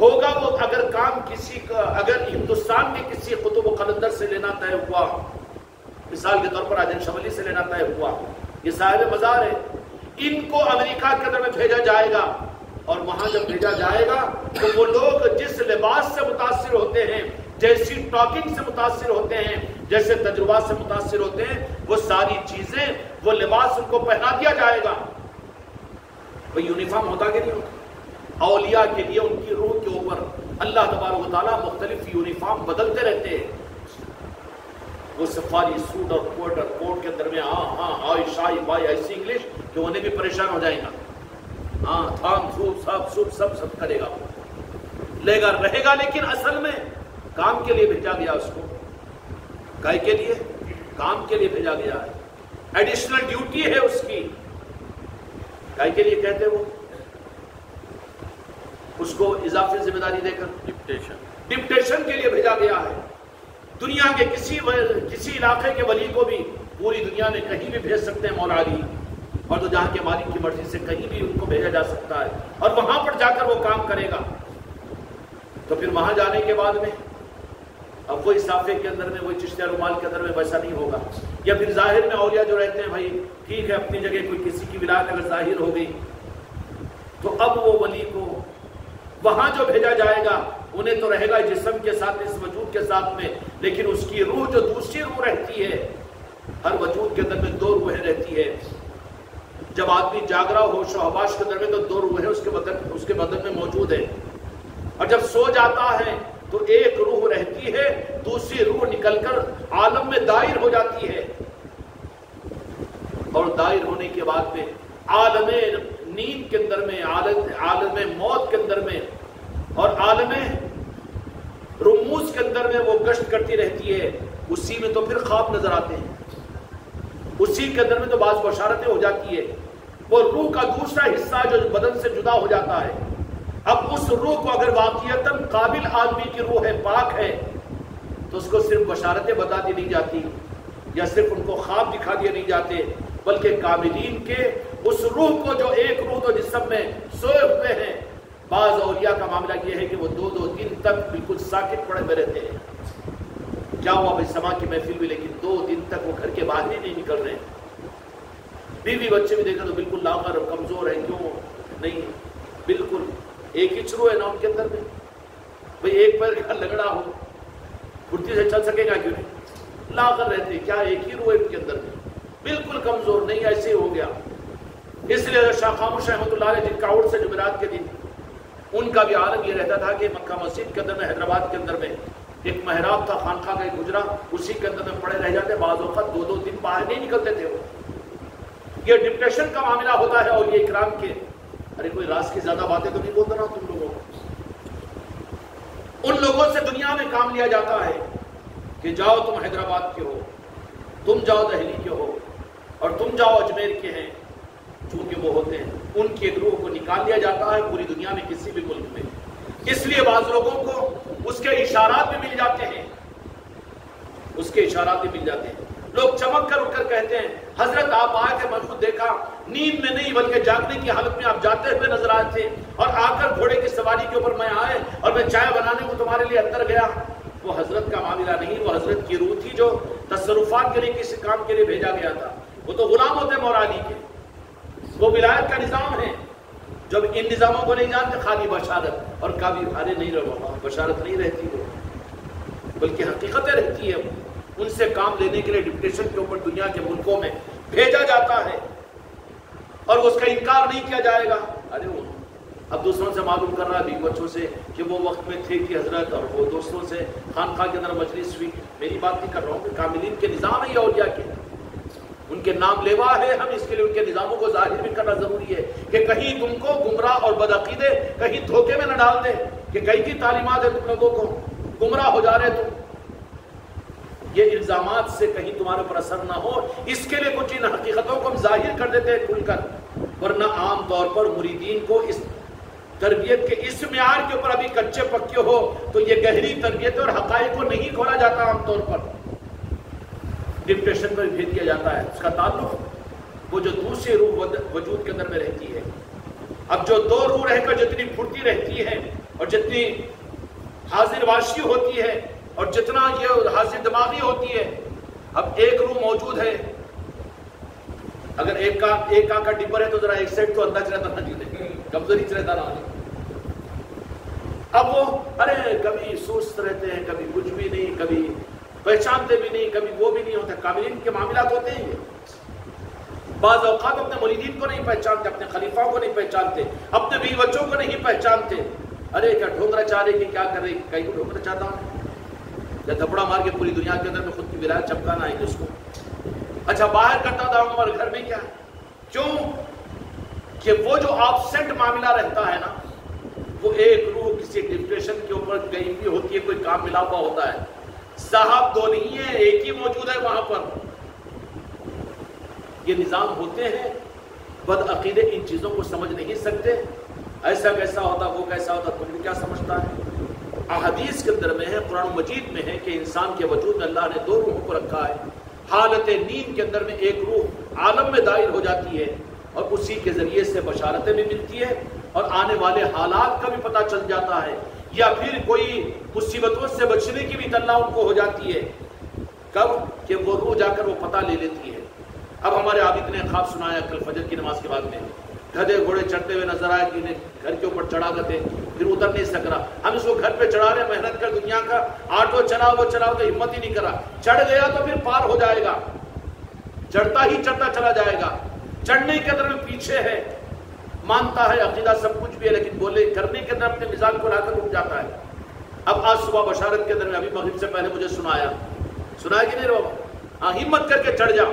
Speaker 1: ہوگا. وہ اگر کام کسی کا، اگر ہندوستان کے کسی قطب و قلندر سے لینا طے ہوا، مثال کے طور پر راجن شملی سے لینا طے ہوا، یہ صاحب مزار ہے، ان کو امریکہ کے اندر میں بھیجا جائے گا. اور وہاں جب بھیجا جائے گا تو وہ لوگ جس لباس سے متاثر ہوتے ہیں، جیسی ٹاکنگ سے متاثر ہوتے ہیں، جیسے تجربات سے متاثر ہوتے ہیں، وہ ساری چیزیں، وہ لباس ان کو پہنا دیا جائے گا. وہ یونیفارم ہوتا کہ نہیں ہوتا؟ اولیاء کے لیے ان کی روح کے اوپر اللہ تبارک و تعالیٰ مختلف یونیفارم بدلتے رہتے ہیں. وہ سفاری سوٹ اور کوٹ کے اندر میں ہاں شاہی بھائی ایسی انگلش کہ انہیں بھی پریشان ہو جائے گا. ہاں تھام سب کرے گا، لے گا، رہے گا، لیکن اصل میں کام کے لیے بھیجا گیا. اس کو کائے کے لیے؟ کام کے لیے بھیجا گیا ہے. ایڈیشنل ڈیوٹی ہے اس کی. کائے کے لیے کہتے وہ اس کو اضافی ذمہ داری دے کر ڈپٹیشن کے لیے بھیجا گیا ہے. دنیا کے کسی علاقے کے ولی کو بھی پوری دنیا میں کہیں بھی بھیج سکتے ہیں مولا علی، اور تو جہاں کے مالک کی مرضی سے کہیں بھی ان کو بھیجا جا سکتا ہے، اور وہاں پر جا کر وہ کام کرے گا. تو پھر وہاں جانے کے بعد میں اب وہی صافے کے اندر میں، وہی چشتیہ رومال کے اندر میں ویسا نہیں ہوگا. یا پھر ظاہر میں اولیاء جو رہتے ہیں، بھائی ٹھیک ہے اپنی جگہ کوئی کسی کی ولایت اگر ظاہر ہو گئی تو اب وہ ولی کو وہاں جو بھیجا جائے گا انہیں تو رہے گا جسم کے ساتھ، اس وجود کے ساتھ میں، لیکن اس کی روح جو دوسری روح رہتی ہے. ہر وجود کے اندر میں دو روحیں رہتی ہے. جب آدمی جاگ رہا ہوش و حواس کے اندر میں تو دو روحیں اس کے بدن میں موجود ہے، اور جب سو جاتا ہے تو ایک روح رہتی ہے، دوسری روح نکل کر عالم میں دائر ہو جاتی ہے. اور دائر ہونے کے بعد میں عالم نیند کے اندر میں، عالم موت کے اندر میں اور عالم رموز کے اندر میں وہ گشت کرتی رہتی ہے. اسی میں تو پھر خواب نظر آتے ہیں، اسی کے اندر میں تو بعض بشارتیں ہو جاتی ہے. وہ روح کا دوسرا حصہ جو بدن سے جدا ہو جاتا ہے، اب اس روح کو اگر واقعیتاً قابل آدمی کی روح ہے، پاک ہے، تو اس کو صرف بشارتیں بتا دی نہیں جاتی یا صرف ان کو خواب دکھا دیے نہیں جاتے، بلکہ کاملین کے اس روح کو، جو ایک روح تو جسم میں سوئے ہوئے ہیں. بعض اولیاء کا معاملہ یہ ہے کہ وہ 2 دن تک بالکل ساکت پڑے ہوئے رہتے ہیں. کیا ہوا بھائی سما کی محفل میں، لیکن 2 دن تک وہ گھر کے باہر ہی نہیں نکل رہے. بیوی بچے بھی دیکھا تو بالکل لاغر اور کمزور ہیں. کیوں نہیں؟ بالکل ایک ہی چرو ہے نا ان کے اندر میں. بھئی ایک پیر کا لگڑا ہو پھرتی سے چل سکے گا کیوں نہیں؟ لاغر رہتے، کیا ایک ہی روح ان کے اندر میں، بالکل کمزور نہیں، ایسے ہی ہو گیا۔ اس لیے شاہ خاموش رحمۃ اللہ علیہ جن کا عرس سے جمعرات کے دن ان کا بھی عالم یہ رہتا تھا کہ مکہ مسجد کے اندر میں حیدرآباد کے اندر میں ایک محراب تھا خانقاہ کا ایک گجرا، اسی کے اندر میں پڑے رہ جاتے، بعض اوقات 2 دن باہر نہیں نکلتے تھے وہ۔ یہ ڈپریشن کا معاملہ ہوتا ہے، اور یہ اکرام کے ارے کوئی راز کی زیادہ باتیں تو نہیں بولتا رہا تم لوگوں کو۔ ان لوگوں سے دنیا میں کام لیا جاتا ہے کہ جاؤ تم حیدرآباد کے ہو، تم جاؤ دہلی کے ہو، اور تم جاؤ اجمیر کے ہیں، چونکہ وہ ہوتے ہیں، ان کی ایک روح کو نکال لیا جاتا ہے پوری دنیا میں کسی بھی ملک میں۔ اس لیے بعض لوگوں کو اس کے اشارات بھی مل جاتے ہیں، اس کے اشارات بھی مل جاتے ہیں۔ لوگ چمک کر اٹھ کر کہتے ہیں حضرت آپ آئے تھے، میں خود دیکھا، نیند میں نہیں بلکہ جاگنے کی حالت میں آپ جاتے ہوئے نظر آئے تھے، اور آ کر گھوڑے کی سواری کے اوپر میں آئے اور میں چائے بنانے کو تمہارے لیے اندر گیا۔ وہ حضرت کا معاملہ نہیں، وہ حضرت کی روح تھی جو تصرفات کے لیے کسی کام کے لیے بھیجا گیا تھا۔ وہ تو غلام ہوتے مولا علی کے، وہ ولایت کا نظام ہے۔ جب ان نظاموں کو نہیں جانتے، خالی بشارت اور کبھی ارے نہیں رہو، بشارت نہیں رہتی وہ، بلکہ حقیقتیں رہتی ہے۔ ان سے کام لینے کے لیے ڈکٹیشن کے اوپر دنیا کے ملکوں میں بھیجا جاتا ہے، اور اس کا انکار نہیں کیا جائے گا۔ ارے وہ اب دوسروں سے معلوم کر رہا ہے، بیوی بچوں سے، کہ وہ وقت میں تھے کہ حضرت، اور وہ دوستوں سے خانقاہ کے اندر مجلس ہوئی۔ میری بات نہیں کر رہا ہوں کہ کاملین کے نظام ہے یہ اولیاء کے، ان کے نام لیوا ہے، ہم اس کے لیے ان کے نظاموں کو ظاہر بھی کرنا ضروری ہے کہ کہیں تم کو گمراہ اور بدعقیدے کہیں دھوکے میں نہ ڈال دے کہ کہیں کی تعلیمات ہے تم لوگوں کو گمراہ ہو جا رہے تم، یہ الزامات سے کہیں تمہارے پر اثر نہ ہو، اس کے لیے کچھ ان حقیقتوں کو ہم ظاہر کر دیتے ہیں کھل کر۔ ورنہ عام طور پر مریدین کو اس تربیت کے اس معیار کے اوپر ابھی کچے پکے ہو تو یہ گہری تربیت اور حقائق کو نہیں کھولا جاتا، عام طور پر ڈپریشن پر بھیج دیا جاتا ہے۔ اس کا تعلق وہ جو دوسری روح وجود کے اندر میں رہتی ہے۔ اب جو 2 روح رہ کر جتنی پھرتی رہتی ہے اور جتنی حاضر واشی ہوتی ہے اور جتنا یہ حاضر دماغی ہوتی ہے، اب ایک روح موجود ہے، اگر ایک کا ڈبر ہے تو ذرا ایک سائڈ تو انداز رہتا نہ جیتے، کمزوری رہتا نہ۔ اب وہ ارے کبھی سست رہتے ہیں، کبھی کچھ بھی نہیں، کبھی پہچانتے بھی نہیں، کبھی وہ بھی نہیں ہوتا۔ کاملین کے معاملات ہوتے ہیں یہ، بعض اوقات اپنے مریدین کو نہیں پہچانتے، اپنے خلیفاؤں کو نہیں پہچانتے، اپنے بیوی بچوں کو نہیں پہچانتے۔ ارے کیا ڈھونگرا چاہ رہے کہ کیا کر رہے، کہیں کو ڈھونگرا چاہتا ہوں یا تھپڑا مار کے پوری دنیا کے اندر میں خود کی ولایت چپکانا ہے اس کو؟ اچھا باہر کرتا تھا ہمارے گھر میں کیا ہے؟ کیوں کہ وہ جو آبسینٹ معاملہ رہتا ہے نا، وہ ایک روح کسی ڈپریشن کے اوپر کہیں بھی ہوتی ہے، کوئی کام ملا ہوا ہوتا ہے، صاحب 2 نہیں ہے، ایک ہی موجود ہے وہاں پر۔ یہ نظام ہوتے ہیں، بد عقیدے ان چیزوں کو سمجھ نہیں سکتے، ایسا کیسا ہوتا، وہ کیسا ہوتا، تم کیا سمجھتا ہے؟ احادیث کے اندر میں ہے، قرآن مجید میں ہے کہ انسان کے وجود میں اللہ نے 2 روحوں کو رکھا ہے۔ حالت نیند کے اندر میں ایک روح عالم میں دائر ہو جاتی ہے، اور اسی کے ذریعے سے بشارتیں بھی ملتی ہے اور آنے والے حالات کا بھی پتہ چل جاتا ہے، یا پھر کوئی مصیبتوں سے بچنے کی بھی تلا ان کو ہو جاتی ہے۔ کب کہ وہ روح جا کر وہ پتہ لے لیتی ہے۔ اب ہمارے عابد نے خواب سنایا کل فجر کی نماز کے بعد میں، گدھے گھوڑے چڑھتے ہوئے نظر آئے کہ گھر کے اوپر چڑھا کرتے، پھر اتر نہیں سک رہا، ہم اس کو گھر پہ چڑھا رہے، محنت کر دنیا کا آٹو چلاؤ وہ چلاؤ تو ہمت ہی نہیں کرا، چڑھ گیا تو پھر پار ہو جائے گا، چڑھتا ہی چڑھتا چلا جائے گا، چڑھنے کے اندر میں پیچھے ہے، مانتا ہے عقیدہ سب کچھ بھی ہے، لیکن بولے کرنے کے اندر اپنے مزاج کو لا کر رک جاتا ہے۔ اب آج صبح بشارت کے اندر میں ابھی مغرب سے پہلے مجھے سنایا کہ نہیں بابا، ہاں ہمت کر کے چڑھ جا،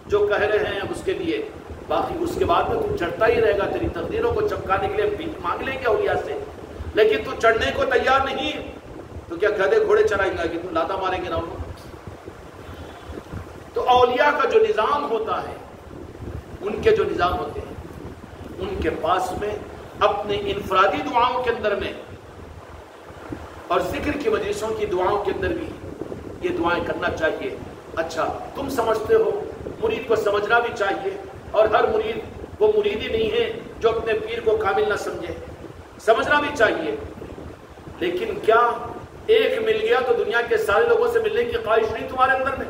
Speaker 1: جو کہہ رہے ہیں اس کے لیے، باقی اس کے بعد میں تو چڑھتا ہی رہے گا، تیری تقدیروں کو چمکانے کے لیے بھیک مانگ لیں گے اولیاء سے، لیکن تو چڑھنے کو تیار نہیں تو کیا گدھے گھوڑے چلائیں گا کہ تم لاتا ماریں گے نہ انہوں؟ تو اولیاء کا جو نظام ہوتا ہے، ان کے جو نظام ہوتے ہیں، ان کے پاس میں اپنے انفرادی دعاؤں کے اندر میں اور ذکر کی مجلسوں کی دعاؤں کے اندر بھی یہ دعائیں کرنا چاہیے۔ اچھا تم سمجھتے ہو، مرید کو سمجھنا بھی چاہیے، اور ہر مرید وہ مرید ہی نہیں ہے جو اپنے پیر کو کامل نہ سمجھے، سمجھنا بھی چاہیے، لیکن کیا ایک مل گیا تو دنیا کے سارے لوگوں سے ملنے کی خواہش نہیں تمہارے اندر میں؟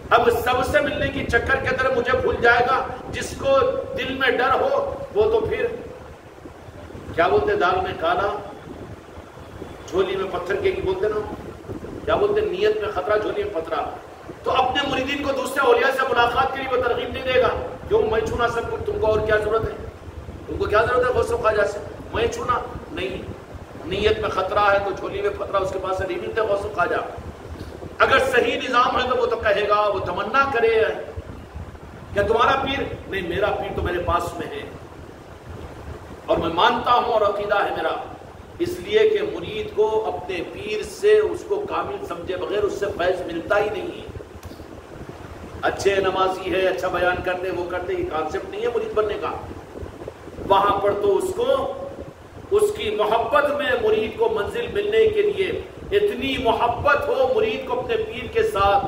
Speaker 1: اب سب سے ملنے کی چکر کے اندر مجھے بھول جائے گا، جس کو دل میں ڈر ہو وہ تو پھر کیا بولتے دال میں کالا جھولی میں پتھر کے کی بولتے نا، کیا بولتے ہیں، نیت میں خطرہ جھولی میں پتھرا. تو اپنے مریدین کو دوسرے اولیاء سے ملاقات کے لیے وہ ترغیب نہیں دے گا. کیوں؟ میں چھونا سب کچھ، تم کو اور کیا ضرورت ہے؟ تم کو کیا ضرورت ہے غوث و خواجہ سے؟ میں چھونا نہیں. نیت میں خطرہ ہے تو جھولی میں پتھرا اس کے پاس نہیں ملتے غوث و خواجہ. اگر صحیح نظام ہے تو وہ تو کہے گا، وہ تمنا کرے کہ تمہارا پیر نہیں، میرا پیر تو میرے پاس میں ہے اور میں مانتا ہوں اور عقیدہ ہے میرا. اس لیے کہ مرید کو اپنے پیر سے اس کو کامل سمجھے بغیر اس سے فیض ملتا ہی نہیں ہے. اچھے نمازی ہے، اچھا بیان کرتے، وہ کرتے، یہ کانسیپٹ نہیں ہے مرید بننے کا. وہاں پر تو اس کو اس کی محبت میں مرید کو منزل ملنے کے لیے اتنی محبت ہو مرید کو اپنے پیر کے ساتھ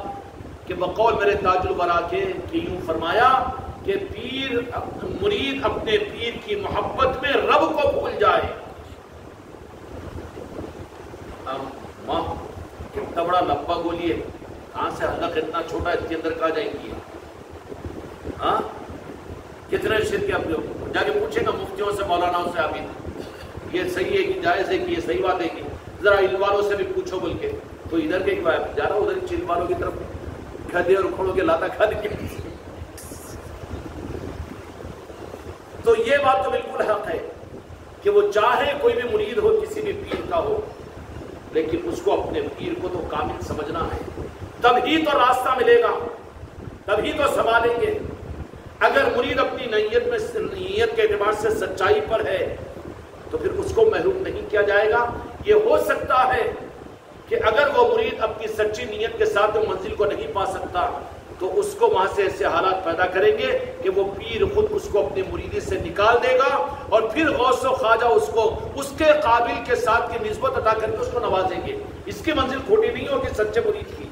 Speaker 1: کہ بقول میرے تاج الورا کے کہ یوں فرمایا کہ مرید اپنے پیر کی محبت میں رب کو بھول جائے. ماں کتنا بڑا لمبا گولی ہے، کہاں سے حلق اتنا چھوٹا اس کے اندر کہاں جائیں گی؟ ہاں کتنے شرک آپ جا کے پوچھیں گا مفتیوں سے، مولانا سے، آمین یہ صحیح ہے کہ جائز ہے کہ یہ صحیح بات ہے کہ ذرا علم والوں سے بھی پوچھو بول کے. تو ادھر کے جا رہا ادھر علم والوں کی طرف کھدے اور اکھڑوں کے لاتا کھا دے. تو یہ بات تو بالکل حق ہے کہ وہ چاہے کوئی بھی مرید ہو، کسی بھی پیر کا ہو، لیکن اس کو اپنے پیر کو تو کامل سمجھنا ہے. تبھی تو راستہ ملے گا، تبھی تو سنبھالیں گے. اگر مرید اپنی نیت کے اعتبار سے سچائی پر ہے تو پھر اس کو محروم نہیں کیا جائے گا. یہ ہو سکتا ہے کہ اگر وہ مرید اپنی سچی نیت کے ساتھ منزل کو نہیں پا سکتا تو اس کو وہاں سے ایسے حالات پیدا کریں گے کہ وہ پیر خود اس کو اپنی مریدی سے نکال دے گا اور پھر غوث و خواجہ اس کو اس کے قابل کے ساتھ کی نسبت عطا کر کے اس کو نوازیں گے. اس کی منزل کھوٹی نہیں ہوگی سچے مرید کی.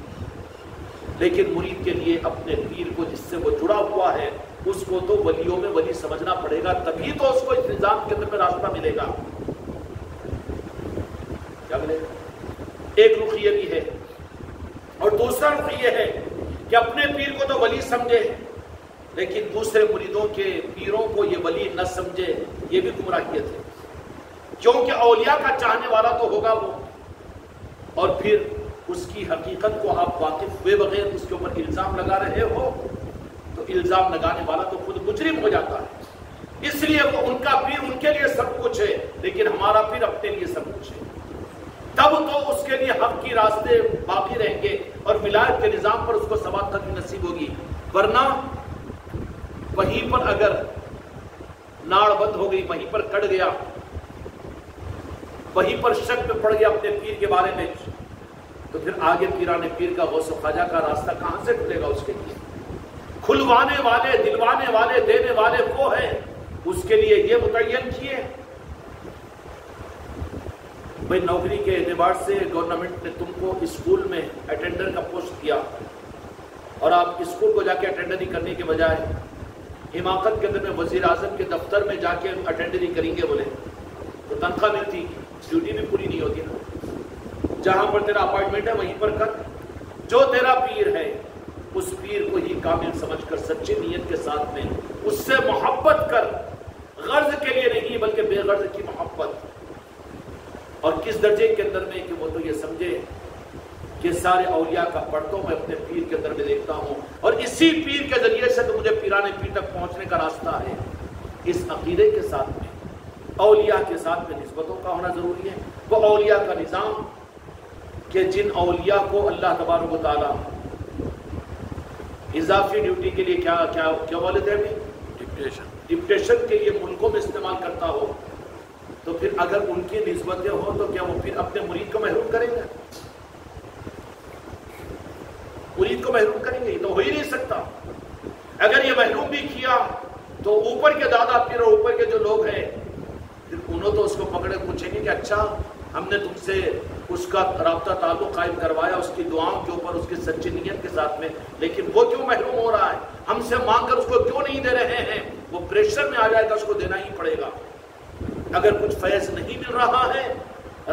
Speaker 1: لیکن مرید کے لیے اپنے پیر کو جس سے وہ جڑا ہوا ہے اس کو تو ولیوں میں ولی سمجھنا پڑے گا، تبھی تو اس کو اس نظام کے اندر میں راستہ ملے گا. کیا ملے گا؟ ایک رخ یہ بھی ہے، اور دوسرا رخ یہ ہے کہ اپنے پیر کو تو ولی سمجھے لیکن دوسرے مریدوں کے پیروں کو یہ ولی نہ سمجھے. یہ بھی گمراہیت ہے، کیونکہ اولیاء کا چاہنے والا تو ہوگا وہ، اور پھر اس کی حقیقت کو آپ واقف ہوئے بغیر اس کے اوپر الزام لگا رہے ہو تو الزام لگانے والا تو خود مجرم ہو جاتا ہے. اس لیے وہ ان کا پیر ان کے لیے سب کچھ ہے لیکن ہمارا پیر اپنے لیے سب کچھ ہے. تب تو اس کے لیے حق کی راستے باقی رہیں گے اور ولایت کے نظام پر اس کو ثبات قدمی نصیب ہوگی. ورنہ وہیں پر اگر ناڑ بند ہو گئی، وہیں پر کٹ گیا، وہیں پر شک میں پڑ گیا اپنے پیر کے بارے میں، تو پھر آگے پیرانے پیر کا غوث و خواجہ کا راستہ کہاں سے کھلے گا اس کے لیے؟ کھلوانے والے، دلوانے والے، دینے والے وہ ہیں. اس کے لیے یہ متعین کیے بھائی نوکری کے اعتبار سے گورنمنٹ نے تم کو اسکول میں اٹینڈر کا پوسٹ دیا اور آپ اسکول کو جا کے اٹینڈری کرنے کے بجائے حماقت کے اندر میں وزیر اعظم کے دفتر میں جا کے اٹینڈری کریں گے بولے تو تنخواہ ملتی، ڈیوٹی بھی پوری نہیں ہوتی نا. جہاں پر تیرا اپائنٹمنٹ ہے وہیں پر کر. جو تیرا پیر ہے اس پیر کو ہی کامل سمجھ کر سچی نیت کے ساتھ میں اس سے محبت کر، غرض کے لیے نہیں بلکہ بے غرض کی محبت. اور کس درجے کے اندر میں کہ وہ تو یہ سمجھے کہ سارے اولیاء کا پرتو میں اپنے پیر کے اندر میں دیکھتا ہوں اور اسی پیر کے ذریعے سے تو مجھے پیرانے پیر تک پہنچنے کا راستہ ہے. اس عقیدے کے ساتھ میں اولیاء کے ساتھ میں نسبتوں کا ہونا ضروری ہے. وہ اولیاء کا نظام کہ جن اولیاء کو اللہ تبارک و تعالیٰ اضافی ڈیوٹی کے لیے کیا بولے تھے ابھی؟ ڈپٹیشن کے لیے ملکوں میں استعمال کرتا ہو تو پھر اگر ان کی نسبتیں ہوں تو کیا وہ پھر اپنے مرید کو محروم کریں گے؟ مرید کو محروم کریں گے؟ یہ تو ہو ہی نہیں سکتا. اگر یہ محروم بھی کیا تو اوپر کے دادا پیر اور اوپر کے جو لوگ ہیں پھر انہوں تو اس کو پکڑے پوچھیں گے کہ اچھا ہم نے تم سے اس کا رابطہ تعلق قائم کروایا اس کی دعاؤں کے اوپر، اس کی سچی نیت کے ساتھ میں، لیکن وہ کیوں محروم ہو رہا ہے؟ ہم سے مانگ کر اس کو کیوں نہیں دے رہے ہیں؟ وہ پریشر میں آ جائے گا، اس کو دینا ہی پڑے گا. اگر کچھ فیض نہیں مل رہا ہے،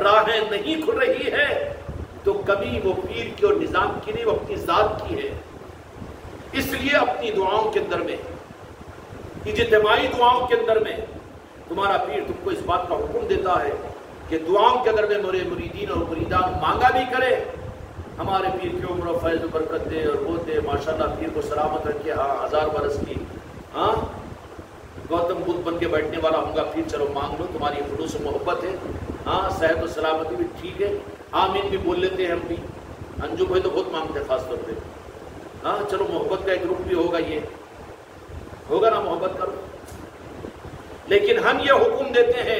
Speaker 1: راہیں نہیں کھل رہی ہے تو کمی وہ پیر کی اور نظام کی نہیں، وہ اپنی ذات کی ہے. اس لیے اپنی دعاؤں کے اندر میں، اجتماعی دعاؤں کے اندر میں تمہارا پیر تم کو اس بات کا حکم دیتا ہے کہ دعاؤں کے اگر میں میرے مریدین اور مریدان مانگا بھی کرے ہمارے پیر کی عمر و فیض و برکت دے اور وہ دے ماشاءاللہ پیر کو سلامت رکھے، ہاں 1000 برس کی، ہاں گوتم بدھ بن کے بیٹھنے والا ہوں گا، پھر چلو مانگ لو، تمہاری خلوص و محبت ہے، ہاں صحت و سلامتی بھی ٹھیک ہے، آمین بھی بول لیتے ہیں ہم بھی، انجو بھائی تو بہت مانگتے ہیں خاص طور پہ، ہاں چلو محبت کا ایک رخ بھی ہوگا، یہ ہوگا نا محبت کا رخ۔ لیکن ہم یہ حکم دیتے ہیں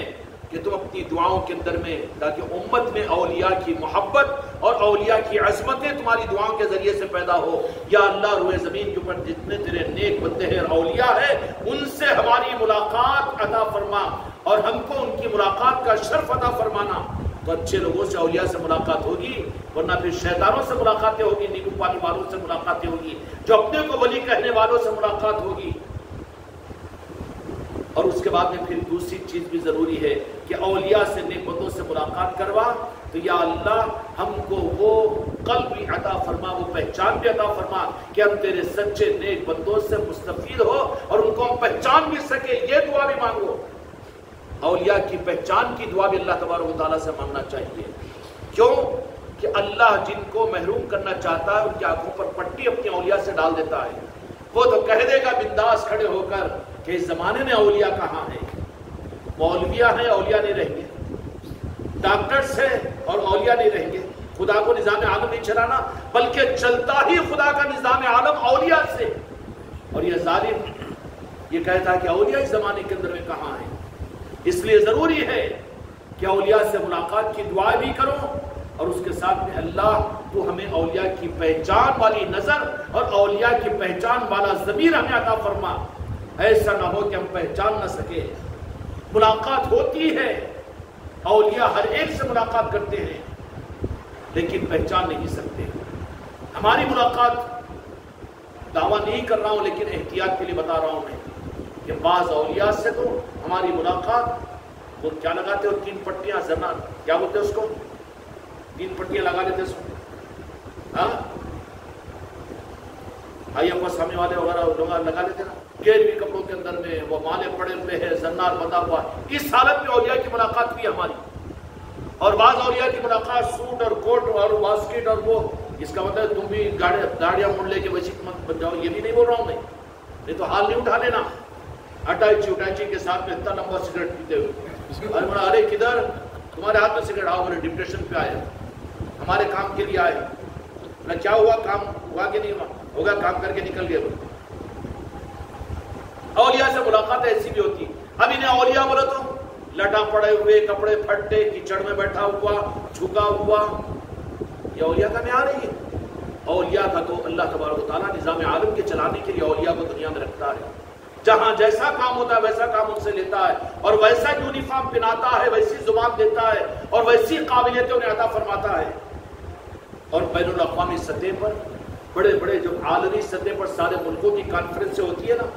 Speaker 1: کہ تم اپنی دعاؤں کے اندر میں، تاکہ امت میں اولیاء کی محبت اور اولیاء کی عظمتیں تمہاری دعاؤں کے ذریعے سے پیدا ہو۔ یا اللہ روئے زمین کے اوپر جتنے تیرے نیک بندے ہیں اور اولیاء ہیں ان سے ہماری ملاقات عطا فرما، اور ہم کو ان کی ملاقات کا شرف عطا فرمانا۔ تو اچھے لوگوں سے اولیاء سے ملاقات ہوگی، ورنہ پھر شیطانوں سے ملاقاتیں ہوگی، نیکو پانی والوں سے ملاقاتیں ہوگی، جو اپنے کو ولی کہنے والوں سے ملاقات ہوگی۔ اور اس کے بعد میں پھر دوسری چیز بھی ضروری ہے کہ اولیاء سے نیک بندوں سے ملاقات کروا، تو یا اللہ ہم کو وہ قلب بھی عطا فرما، وہ پہچان بھی عطا فرما کہ ہم تیرے سچے نیک بندوں سے مستفید ہو اور ان کو ہم پہچان بھی سکے۔ یہ دعا بھی مانگو، اولیاء کی پہچان کی دعا بھی اللہ تبارک و تعالیٰ سے مانگنا چاہیے۔ کیوں کہ اللہ جن کو محروم کرنا چاہتا ہے ان کی آنکھوں پر پٹی اپنی اولیاء سے ڈال دیتا ہے۔ وہ تو کہہ دے گا بنداس کھڑے ہو کر کہ اس زمانے میں اولیاء کہاں ہیں، مولویہ ہیں اولیاء نہیں رہیں گے، ڈاکٹرز ہیں اور اولیاء نہیں رہیں گے۔ خدا کو نظام عالم نہیں چلانا، بلکہ چلتا ہی خدا کا نظام عالم اولیاء سے۔ اور یہ ظالم یہ کہتا ہے کہ اولیاء اس زمانے کے اندر میں کہاں ہیں۔ اس لیے ضروری ہے کہ اولیاء سے ملاقات کی دعا بھی کرو، اور اس کے ساتھ میں اللہ تو ہمیں اولیاء کی پہچان والی نظر اور اولیاء کی پہچان والا ضمیر ہمیں عطا فرما۔ ایسا نہ ہو کہ ہم پہچان نہ سکے۔ ملاقات ہوتی ہے، اولیاء ہر ایک سے ملاقات کرتے ہیں، لیکن پہچان نہیں سکتے۔ ہماری ملاقات دعویٰ نہیں کر رہا ہوں، لیکن احتیاط کے لیے بتا رہا ہوں میں کہ بعض اولیاء سے تو ہماری ملاقات، وہ کیا لگاتے ہو 3 پٹیاں زنا، کیا بولتے ہیں اس کو، 3 پٹیاں لگا لیتے اس کو، ہاں آئی ایف سامنے والے وغیرہ لوگ لگا لیتے نا، گیروی کپڑوں کے اندر میں وہ مالے پڑے ہوئے ہیں، زنار بندہ ہوا۔ اس حالت میں اولیاء کی ملاقات ہوئی ہماری، اور بعض اولیاء کی ملاقات سوٹ اور کوٹ اور باسکٹ اور وہ، اس کا مطلب تم بھی گاڑیاں مڑ لے کے ویسی مت بن جاؤ، یہ بھی نہیں بول رہا ہوں میں، نہیں تو حال نہیں اٹھا لینا اٹاچی کے ساتھ میں اتنا لمبا سگریٹ پیتے ہوئے، ارے کدھر تمہارے ہاتھ میں سگریٹ، آؤ بولے ڈپریشن پہ آئے، ہمارے کام کے لیے آئے، کیا ہوا، کام ہوا کہ نہیں ہوا، ہوگا کام کر کے نکل گئے۔ اولیاء سے ملاقات ایسی بھی ہوتی، اب انہیں اولیاء بولو تو لٹا پڑے ہوئے، کپڑے پھٹے، کیچڑ میں بیٹھا ہوا، جھکا ہوا، یہ اولیاء کا معیار ہے۔ اولیاء کا تو اللہ تبارک و تعالیٰ نظام عالم کے چلانے کے لیے اولیاء کو دنیا میں رکھتا ہے، جہاں جیسا کام ہوتا ہے ویسا کام ان سے لیتا ہے، اور ویسا یونیفارم پہناتا ہے، ویسی زبان دیتا ہے، اور ویسی قابلیتیں انہیں عطا فرماتا ہے۔ اور بین الاقوامی سطح پر بڑے بڑے جو عالمی سطح پر سارے ملکوں کی کانفرنسیں ہوتی ہے نا،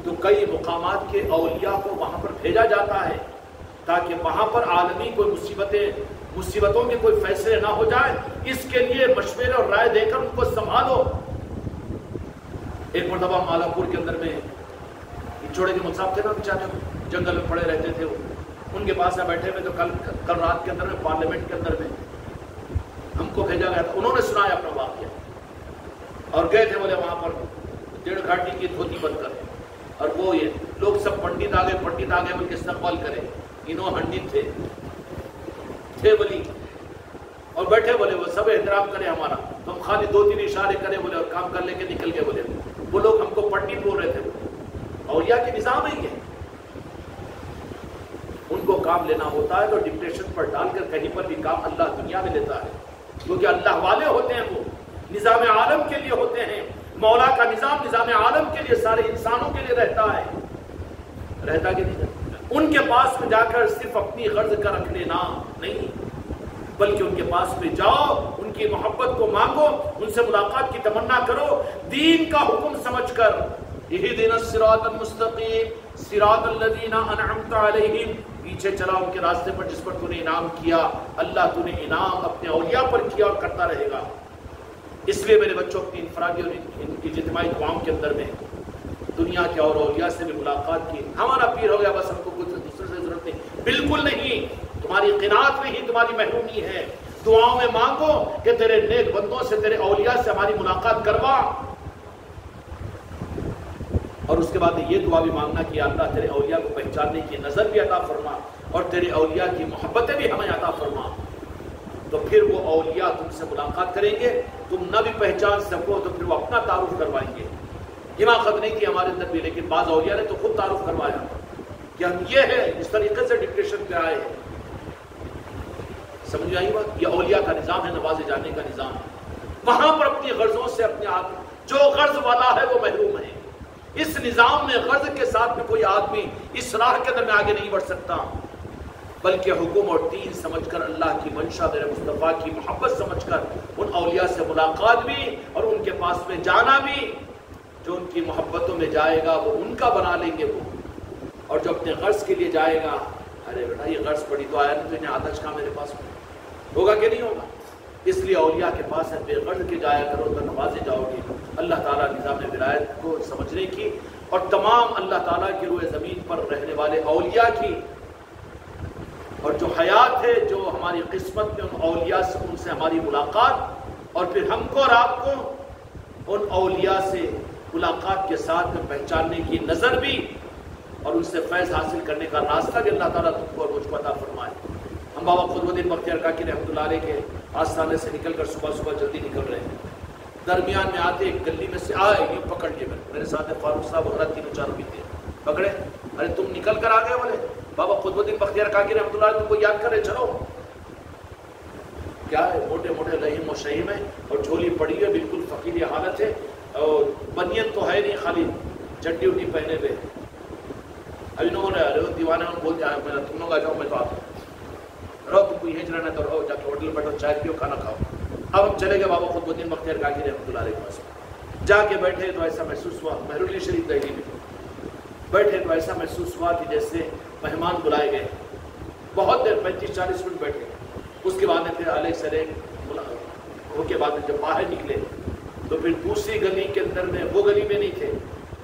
Speaker 1: تو کئی مقامات کے اولیاء کو وہاں پر بھیجا جاتا ہے تاکہ وہاں پر عالمی کوئی مصیبتوں کے کوئی فیصلے نہ ہو جائے، اس کے لیے مشورے اور رائے دے کر ان کو سنبھالو۔ ایک مرتبہ مالاپور کے اندر میں چوڑے کے مصاحب تھے نا، بیچارے جنگل میں پڑے رہتے تھے، ان کے پاس بیٹھے ہوئے، تو کل رات کے اندر میں پارلیمنٹ کے اندر میں ہم کو بھیجا گیا تھا، انہوں نے سنایا اپنا واقعہ، اور گئے تھے بولے وہاں پر 1.5 گھاٹی کی دھوتی بند کر، اور وہ یہ لوگ سب پنڈت آگے بول کے استقبال کرے، انہوں ہنڈت تھے ولی، اور بیٹھے بولے وہ سب احترام کرے ہمارا، تو ہم خالی 2-3 اشارے کرے بولے اور کام کر لے کے نکل گئے بولے۔ وہ لوگ ہم کو پنڈت بول رہے تھے، اولیاء کے نظام ہے یہ، ان کو کام لینا ہوتا ہے تو ڈکٹیشن پر ڈال کر کہیں پر بھی کام اللہ دنیا میں لیتا ہے، کیونکہ اللہ والے ہوتے ہیں، وہ نظام عالم کے لیے ہوتے ہیں۔ مولا کا نظام عالم کے لیے، سارے انسانوں کے لیے رہتا ہے، رہتا کہ نہیں؟ ان کے پاس میں جا کر صرف اپنی غرض کا رکھ لینا نہیں، بلکہ ان کے پاس میں جاؤ، ان کی محبت کو مانگو، ان سے ملاقات کی تمنا کرو، دین کا حکم سمجھ کر، اہدنا الصراط المستقیم صراط الذین انعمت علیہم، پیچھے چلا ان کے راستے پر جس پر تو نے انعام کیا۔ اللہ تو نے انعام اپنے اولیاء پر کیا اور کرتا رہے گا۔ اس لیے میرے بچوں اپنی انفرادی اور ان کی اجتماعی دعاؤں کے اندر میں دنیا کے اور اولیاء سے بھی ملاقات کی۔ ہمارا پیر ہو گیا بس ہم کو کچھ دوسرے سے ضرورت نہیں، بالکل نہیں، تو تمہاری قناعت میں ہی تمہاری محرومی ہے۔ دعاؤں میں مانگو کہ تیرے نیک بندوں سے، تیرے اولیاء سے ہماری ملاقات کروا، اور اس کے بعد یہ دعا بھی مانگنا کہ اللہ تیرے اولیاء کو پہچاننے کی نظر بھی عطا فرما اور تیرے اولیاء کی محبتیں بھی ہمیں عطا فرما۔ تو پھر وہ اولیاء تم سے ملاقات کریں گے، تم نہ بھی پہچان سکو تو پھر وہ اپنا تعارف کروائیں گے۔ حماقت نہیں کی ہمارے اندر بھی، لیکن بعض اولیاء نے تو خود تعارف کروایا کہ ہم یہ ہے، اس طریقے سے ڈکٹیشن پہ آئے ہیں۔ سمجھ آئی بات؟ یہ اولیاء کا نظام ہے، نوازے جانے کا نظام ہے۔ وہاں پر اپنی غرضوں سے اپنے آپ، جو غرض والا ہے وہ محروم ہے۔ اس نظام میں غرض کے ساتھ میں کوئی آدمی اس راہ کے اندر میں آگے نہیں بڑھ سکتا، بلکہ حکم اور دین سمجھ کر، اللہ کی منشا، میرے مصطفیٰ کی محبت سمجھ کر ان اولیاء سے ملاقات بھی اور ان کے پاس میں جانا بھی۔ جو ان کی محبتوں میں جائے گا وہ ان کا بنا لیں گے وہ، اور جو اپنے غرض کے لیے جائے گا، ارے بیٹا یہ غرض پڑی تو آیا نہیں، تو انہیں آتش کا میرے پاس میں ہوگا کہ نہیں ہوگا؟ اس لیے اولیاء کے پاس ہے بے غرض کے جایا کرو تو نوازے جاؤ گے۔ اللہ تعالیٰ نظام ولایت کو سمجھنے کی اور تمام اللہ تعالیٰ کی روئے زمین پر رہنے والے اولیاء کی، اور جو حیات ہے، جو ہماری قسمت میں ان اولیاء سے، ان سے ہماری ملاقات، اور پھر ہم کو اور آپ کو ان اولیاء سے ملاقات کے ساتھ میں پہچاننے کی نظر بھی اور ان سے فیض حاصل کرنے کا راستہ بھی اللہ تعالیٰ تم کو اور مجھ کو عطا فرمائے۔ ہم بابا قطب الدین بختیار کاکی رحمۃ اللہ علیہ کے آستانے سے نکل کر صبح صبح جلدی نکل رہے ہیں، درمیان میں آتے ایک گلی میں سے آئے، یہ پکڑ لیے، میرے ساتھ فاروق صاحب وغیرہ تینوں چاروں بھی تھے، پکڑے، ارے تم نکل کر آ گئے بولے بابا قطب الدین بختیار کاکی رحمۃ اللہ علیہ تم کو یاد کرے، چلو کیا ہے، موٹے موٹے رحیم و شہیم ہے اور جھولی پڑی ہے، بالکل فقیری حالت ہے، اور بنیت تو ہے نہیں، خالی چڈی وڈی پہنے ہوئے۔ ابھی انہوں نے دیوانے بولتے تم لوگ آ جاؤ، میں تو آپ رہو، تم کو یہ رہنا تو رہو، جا کے ہوٹل بیٹھو، چائے پیو، کھانا کھاؤ۔ اب ہم چلے گئے بابا قطب الدین بختیار کاکی رحمۃ اللہ علیہ کے پاس، جا کے بیٹھے تو ایسا محسوس ہوا، مہر شریف دہلی میں بیٹھے تو ایسا محسوس ہوا کہ جیسے مہمان بلائے گئے، بہت دیر 35-40 منٹ بیٹھے، اس کے بعد پھر علیہ سلیک ہو کے بعد جب باہر نکلے تو پھر دوسری گلی کے اندر میں، وہ گلی میں نہیں تھے،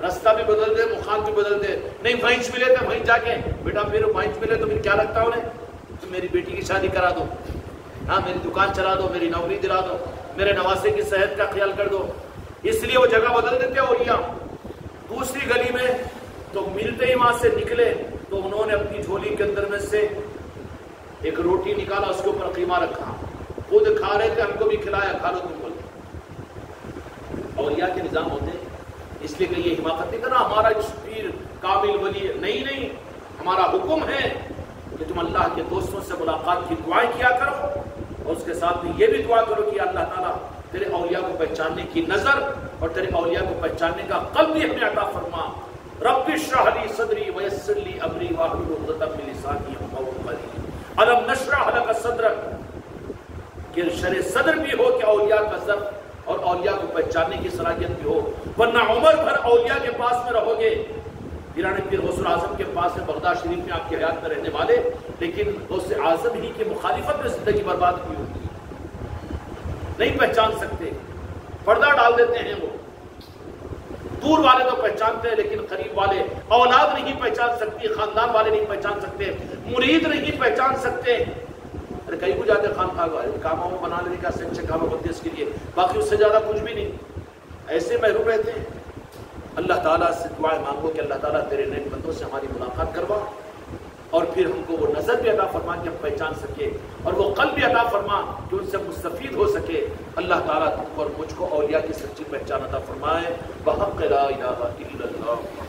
Speaker 1: رستہ بھی بدل دے، مخان بھی بدل دے، نہیں وہیں ملے تھے، وہیں جا کے بیٹا پھر وہیں ملے تو پھر کیا لگتا انہیں، تو میری بیٹی کی شادی کرا دو، ہاں میری دکان چلا دو، میری نوکری دلا دو، میرے نواسے کی صحت کا خیال کر دو، اس لیے وہ جگہ بدل دیتے اولیاء۔ دوسری گلی میں تو ملتے ہی وہاں سے نکلے تو انہوں نے اپنی جھولی کے اندر میں سے ایک روٹی نکالا، اس کے اوپر قیمہ رکھا، خود کھا رہے تھے، ہم کو بھی کھلایا، کھا لو تم بولے۔ اولیاء کے نظام ہوتے ہیں، اس لیے کہ یہ حماقت نہیں کرنا ہمارا اس پیر کامل ولی، نہیں، ہمارا حکم ہے کہ تم اللہ کے دوستوں سے ملاقات کی دعائیں کیا کرو، اور اس کے ساتھ میں یہ بھی دعا کرو کہ اللہ تعالیٰ تیرے اولیاء کو پہچاننے کی نظر اور تیرے اولیاء کو پہچاننے کا قلب بھی ہمیں عطا فرما۔ رب اشرح لی صدری ویسر لی امری واحلل عقدۃ من لسانی یفقهوا قولی۔ الم نشرح لک صدرک، کہ شرح صدر بھی ہو کہ اولیاء کا ذوق اور اولیاء کو پہچاننے کی صلاحیت بھی ہو، ورنہ عمر بھر اولیاء کے پاس میں رہو گے۔ پیرانے پیر غوث اعظم کے پاس میں بغداد شریف میں آپ کی حیات میں رہنے والے، لیکن غوث اعظم ہی کی مخالفت میں زندگی برباد ہوئی ہوتی ہے، نہیں پہچان سکتے، پردہ ڈال دیتے ہیں وہ۔ دور والے تو پہچانتے ہیں لیکن قریب والے، اولاد نہیں پہچان سکتی، خاندان والے نہیں پہچان سکتے، مرید نہیں پہچان سکتے۔ ارے کہیں کو جاتے خان خواہ کاموں میں بنا لینے کا سے اچھے کاموں ہوتے اس کے لیے، باقی اس سے زیادہ کچھ بھی نہیں، ایسے محروم رہتے ہیں۔ اللہ تعالیٰ سے دعائیں مانگو کہ اللہ تعالیٰ تیرے نیک بندوں سے ہماری ملاقات کروا، اور پھر ہم کو وہ نظر بھی عطا فرما کہ ہم پہچان سکے، اور وہ قلب بھی عطا فرما کہ ان سے مستفید ہو سکے۔ اللہ تعالیٰ تم کو اور مجھ کو اولیاء کی سچی پہچان عطا فرمائے۔ بحق لا الہ الا اللہ۔